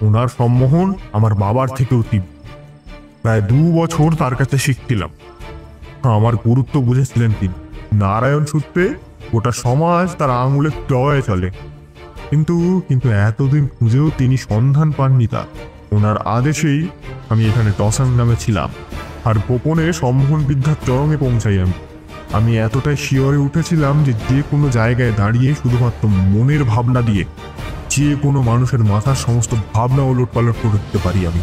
ওনার সম্মোহন আমার বাবার থেকেও তীব্র। প্রায় 2 বছর তার কাছে শিখছিলাম। আমার গুরুত্ব বুঝেছিলেন তিনি। নারায়ণ সূত্রে গোটা সমাজ তার আঙুলে দয়ে চলে, কিন্তু কিন্তু এতদিন খুঁজেও তিনি সন্ধান পাননি। তা ওনার আদেশেই আমি এখানে টসাং নামে ছিলাম, আর গোপনে সম্মোহন বিদ্যার চরমে পৌঁছাই। আমি এতটাই শিয়রে উঠেছিলাম যে যে কোনো জায়গায় দাঁড়িয়ে শুধুমাত্র মনের ভাবনা দিয়ে যে কোনো মানুষের মাথার সমস্ত ভাবনা ওলট পালট করে দিতে পারি আমি।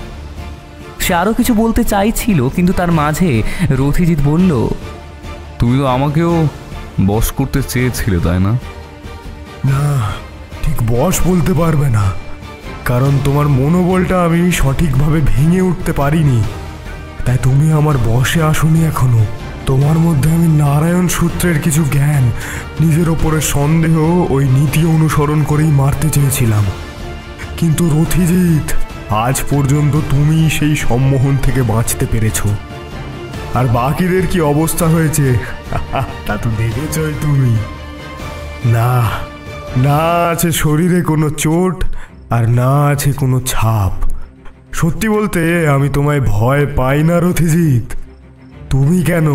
সে আরও কিছু বলতে চাইছিল, কিন্তু তার মাঝে রথিজিৎ বলল, তুমি তো আমাকেও বশ করতে চেয়েছিলে, তাই না? না, ঠিক বশ বলতে পারবে না, কারণ তোমার মনোবলটা আমি সঠিকভাবে ভেঙে উঠতে পারিনি, তাই তুমি আমার বশে আসোনি এখনো। তোমার মধ্যে আমি নারায়ণ সূত্রের কিছু জ্ঞান, নিজের ওপরে সন্দেহ, ওই নীতি অনুসরণ করেই মারতে চেয়েছিলাম। কিন্তু রথিজিৎ, আজ পর্যন্ত তুমি সেই সম্মোহন থেকে বাঁচতে পেরেছো। আর বাকিদের কি অবস্থা হয়েছে তা তো দেখেছই তুমি। না না আছে শরীরে কোনো চোট, আর না আছে কোনো ছাপ। সত্যি বলতে আমি তোমায় ভয় পাই না রথিজিৎ। তুমি কেন,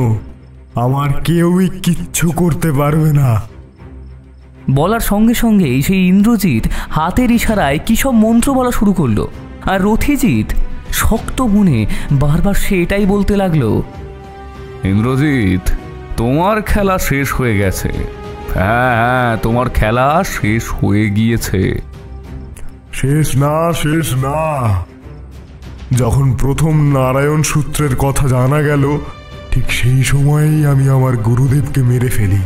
আমার কেউই কিচ্ছু করতে পারবে না। বলার সঙ্গে সঙ্গেই সেই ইন্দ্রজিৎ হাতের ইশারায় কী সব মন্ত্র বলা শুরু করলো। আর রথিজিৎ শক্ত মনে বারবার সে এটাই বলতে লাগলো, ইন্দ্রজিৎ, তোমার খেলা শেষ হয়ে গেছে। হ্যাঁ হ্যাঁ, তোমার খেলা শেষ হয়ে গিয়েছে। শেষ না, শেষ না। যখন প্রথম নারায়ণ সূত্রের কথা জানা গেল, ঠিক সেই সময়েই আমি আমার গুরুদেবকে মেরে ফেলি।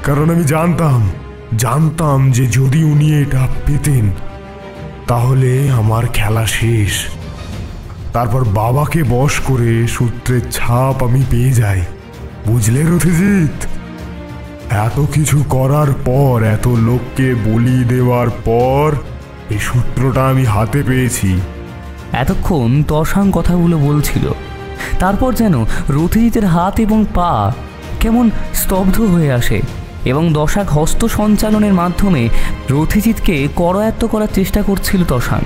কারণ আমি জানতাম যে যদি উনি এটা পেতেন তাহলে আমার খেলা শেষ। তারপর বাবাকে বশ করে সূত্রের ছাপ আমি পেয়ে যাই। বুঝলে রথিজিৎ, এত কিছু করার পর, এত লোককে বলি দেওয়ার পর এই সূত্রটা আমি হাতে পেয়েছি। এতক্ষণ তসাং কথাগুলো বলছিল, তারপর যেন রথিজিতের হাত এবং পা কেমন স্তব্ধ হয়ে আসে এবং দশাক হস্ত সঞ্চালনের মাধ্যমে রথিজিৎকে করায়ত্ত করার চেষ্টা করছিল তসাং,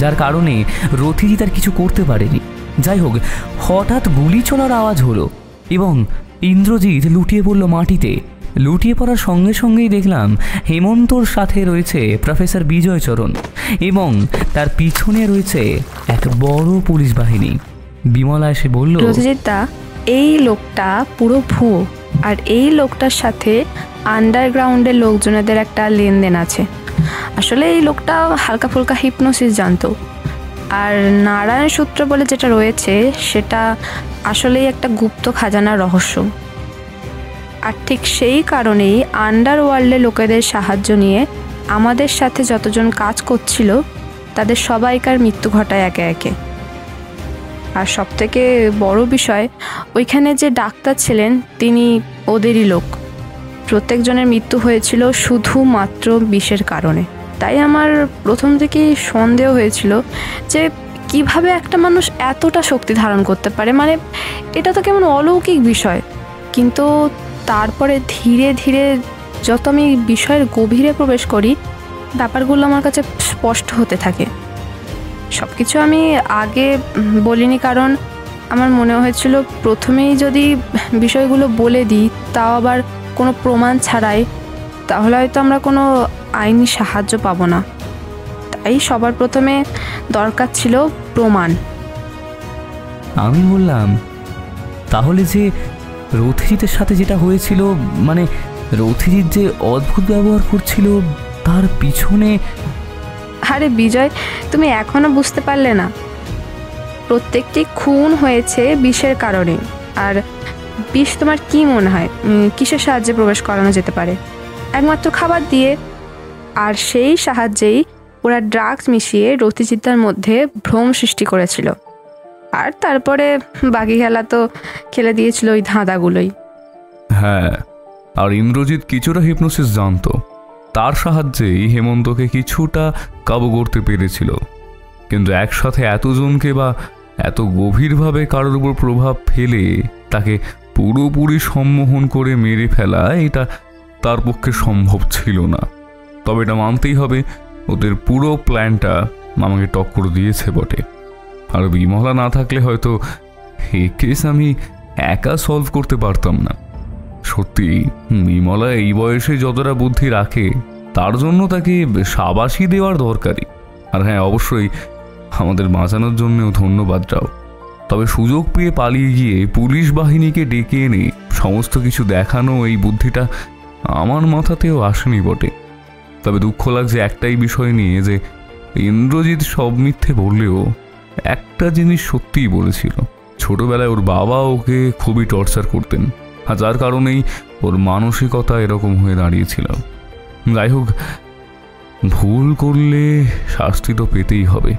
যার কারণে রথিজিৎ আর কিছু করতে পারেনি। যাই হোক, হঠাৎ গুলি চলার আওয়াজ হলো এবং ইন্দ্রজিৎ লুটিয়ে পড়ল মাটিতে। লুটিয়ে পড়ার সঙ্গে সঙ্গেই দেখলাম হেমন্তর সাথে রয়েছে প্রফেসর বিজয়চরণ এবং তার পিছনে রয়েছে এক বড় পুলিশ বাহিনী। বিমলা এসে বলল, রথিজিৎদা, এই লোকটা পুরো ভুয়ো, আর এই লোকটার সাথে আন্ডারগ্রাউন্ডের লোকজনেদের একটা লেনদেন আছে। আসলে এই লোকটা হালকা ফুলকা হিপনোসিস জানতো, আর নারায়ণ সূত্র বলে যেটা রয়েছে সেটা আসলেই একটা গুপ্ত খাজানার রহস্য। আর ঠিক সেই কারণেই আন্ডারওয়ার্ল্ডের লোকেদের সাহায্য নিয়ে আমাদের সাথে যতজন কাজ করছিল তাদের সবাইকার মৃত্যু ঘটায় একে একে। আর সবথেকে বড় বিষয়, ওইখানে যে ডাক্তার ছিলেন তিনি ওদেরই লোক। প্রত্যেকজনের মৃত্যু হয়েছিল শুধুমাত্র বিষের কারণে। তাই আমার প্রথম থেকেই সন্দেহ হয়েছিল যে কিভাবে একটা মানুষ এতটা শক্তি ধারণ করতে পারে, মানে এটা তো কেমন অলৌকিক বিষয়। কিন্তু তারপরে ধীরে ধীরে যত আমি বিষয়ের গভীরে প্রবেশ করি, ব্যাপারগুলো আমার কাছে স্পষ্ট হতে থাকে। সব কিছু আমি আগে বলিনি, কারণ আমার মনে হয়েছিল প্রথমেই যদি বিষয়গুলো বলে দিই, তাও আবার কোনো প্রমাণ ছাড়াই, তাহলে হয়তো আমরা কোনো আইনি সাহায্য পাবো না। তাই সবার প্রথমে দরকার ছিল প্রমাণ। আমি বললাম, তাহলে যে রথিজিতের সাথে যেটা হয়েছিল, মানে রথিজিৎ যে অদ্ভুত ব্যবহার করছিল তার পিছনে। আরে বিজয়, তুমি এখনো বুঝতে পারলে না? প্রত্যেকটি খুন হয়েছে বিষের কারণে। আর বিষ তোমার কি মনে হয় কিসের সাহায্যে প্রবেশ করানো যেতে পারে? একমাত্র খাবার দিয়ে। আর সেই সাহায্যেই ওরা ড্রাগস মিশিয়ে রথিজিৎদার মধ্যে ভ্রম সৃষ্টি করেছিল। আর তারপরে বাকি খেলা তো খেলে দিয়েছিল ওই ধাঁধাগুলোই। হ্যাঁ, আর ইন্দ্রজিৎ কিছুটা হিপনোসিস জানতো, তার সাহায্যেই হেমন্তকে কিছুটা কাবু করতে পেরেছিল। কিন্তু একসাথে এতজনকে বা এত গভীরভাবে কারোর উপর প্রভাব ফেলে তাকে পুরোপুরি সম্মোহন করে মেরে ফেলা, এটা তার পক্ষে সম্ভব ছিল না। তবে এটা মানতেই হবে, ওদের পুরো প্ল্যানটা আমাকে টক্কর দিয়েছে বটে। আর বিমলা না থাকলে হয়তো এই কেস আমি একা সলভ করতে পারতাম না। সত্যি বিমলা এই বয়সে যতটা বুদ্ধি রাখে, তার জন্য তাকে শাবাশি দেওয়ার দরকারি। আর হ্যাঁ, অবশ্যই আমাদের বাঁচানোর জন্যও ধন্যবাদ দাও। তবে সুযোগ পেয়ে পালিয়ে গিয়ে পুলিশ বাহিনীকে ডেকে এনে সমস্ত কিছু দেখানো, এই বুদ্ধিটা আমার মাথাতেও আসেনি বটে। তবে দুঃখ লাগছে একটাই বিষয় নিয়ে, যে ইন্দ্রজিৎ সব মিথ্যে বললেও একটা জিনিস সত্যিই বলেছিল, ছোটবেলায় ওর বাবা ওকে খুবই টর্চার করতেন, আর যার কারণেই ওর মানসিকতা এরকম হয়ে দাঁড়িয়েছিল। যাই হোক, ভুল করলে শাস্তি তো পেতেই হবে,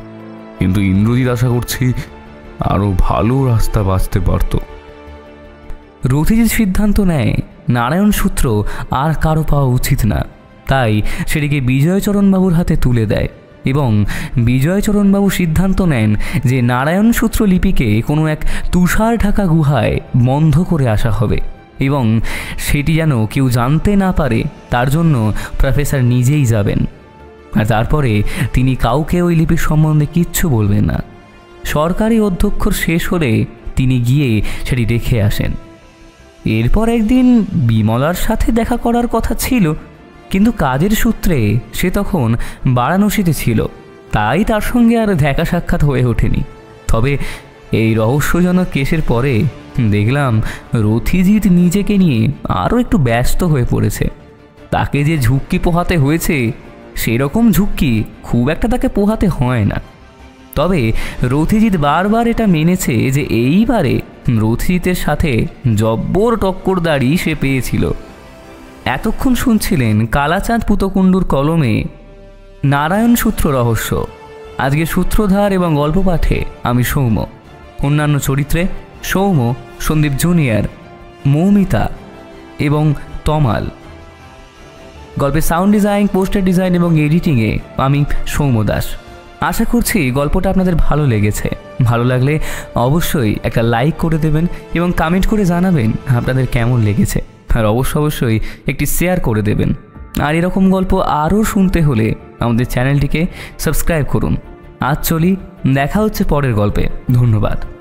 কিন্তু ইন্দ্রজিৎ আশা করছি আরও ভালো রাস্তা বাঁচতে পারত। রথিজিৎ সিদ্ধান্ত নেয় নারায়ণ সূত্র আর কারো পাওয়া উচিত না, তাই সেটিকে বিজয়চরণবাবুর হাতে তুলে দেয় এবং বিজয়চরণবাবু সিদ্ধান্ত নেন যে নারায়ণ সূত্র লিপিকে কোনো এক তুষার ঢাকা গুহায় বন্ধ করে আসা হবে এবং সেটি যেন কেউ জানতে না পারে, তার জন্য প্রফেসর নিজেই যাবেন। আর তারপরে তিনি কাউকে ওই লিপির সম্বন্ধে কিচ্ছু বলবেন না। সরকারি অধ্যক্ষর শেষ হলে তিনি গিয়ে সেটি রেখে আসেন। এরপর একদিন বিমলার সাথে দেখা করার কথা ছিল, কিন্তু কাজের সূত্রে সে তখন বারাণসীতে ছিল, তাই তার সঙ্গে আর দেখা সাক্ষাৎ হয়ে ওঠেনি। তবে এই রহস্যজনক কেসের পরে দেখলাম রথিজিৎ নিজেকে নিয়ে আরও একটু ব্যস্ত হয়ে পড়েছে। তাকে যে ঝুঁকি পোহাতে হয়েছে সেরকম ঝুঁকি খুব একটা তাকে পোহাতে হয় না। তবে রথিজিৎ বারবার এটা মেনেছে যে এইবারে রথিজিতের সাথে জব্বর টক্করদারি সে পেয়েছিল। এতক্ষণ শুনছিলেন কালাচাঁদ পুতকুণ্ডুর কলমে নারায়ণ সূত্র রহস্য। আজকে সূত্রধার এবং গল্প পাঠে আমি সৌম্য। অন্যান্য চরিত্রে সৌম্য, সন্দীপ জুনিয়র, মৌমিতা এবং তমাল। গল্পের সাউন্ড ডিজাইন, পোস্টার ডিজাইন এবং এডিটিংয়ে আমি সৌম্য দাস। আশা করছি গল্পটা আপনাদের ভালো লেগেছে। ভালো লাগলে অবশ্যই একটা লাইক করে দেবেন এবং কমেন্ট করে জানাবেন আপনাদের কেমন লেগেছে। আর অবশ্যই একটি শেয়ার করে দেবেন। আর এরকম গল্প আরও শুনতে হলে আমাদের চ্যানেলটিকে সাবস্ক্রাইব করুন। আজ চলি, দেখা হচ্ছে পরের গল্পে। ধন্যবাদ।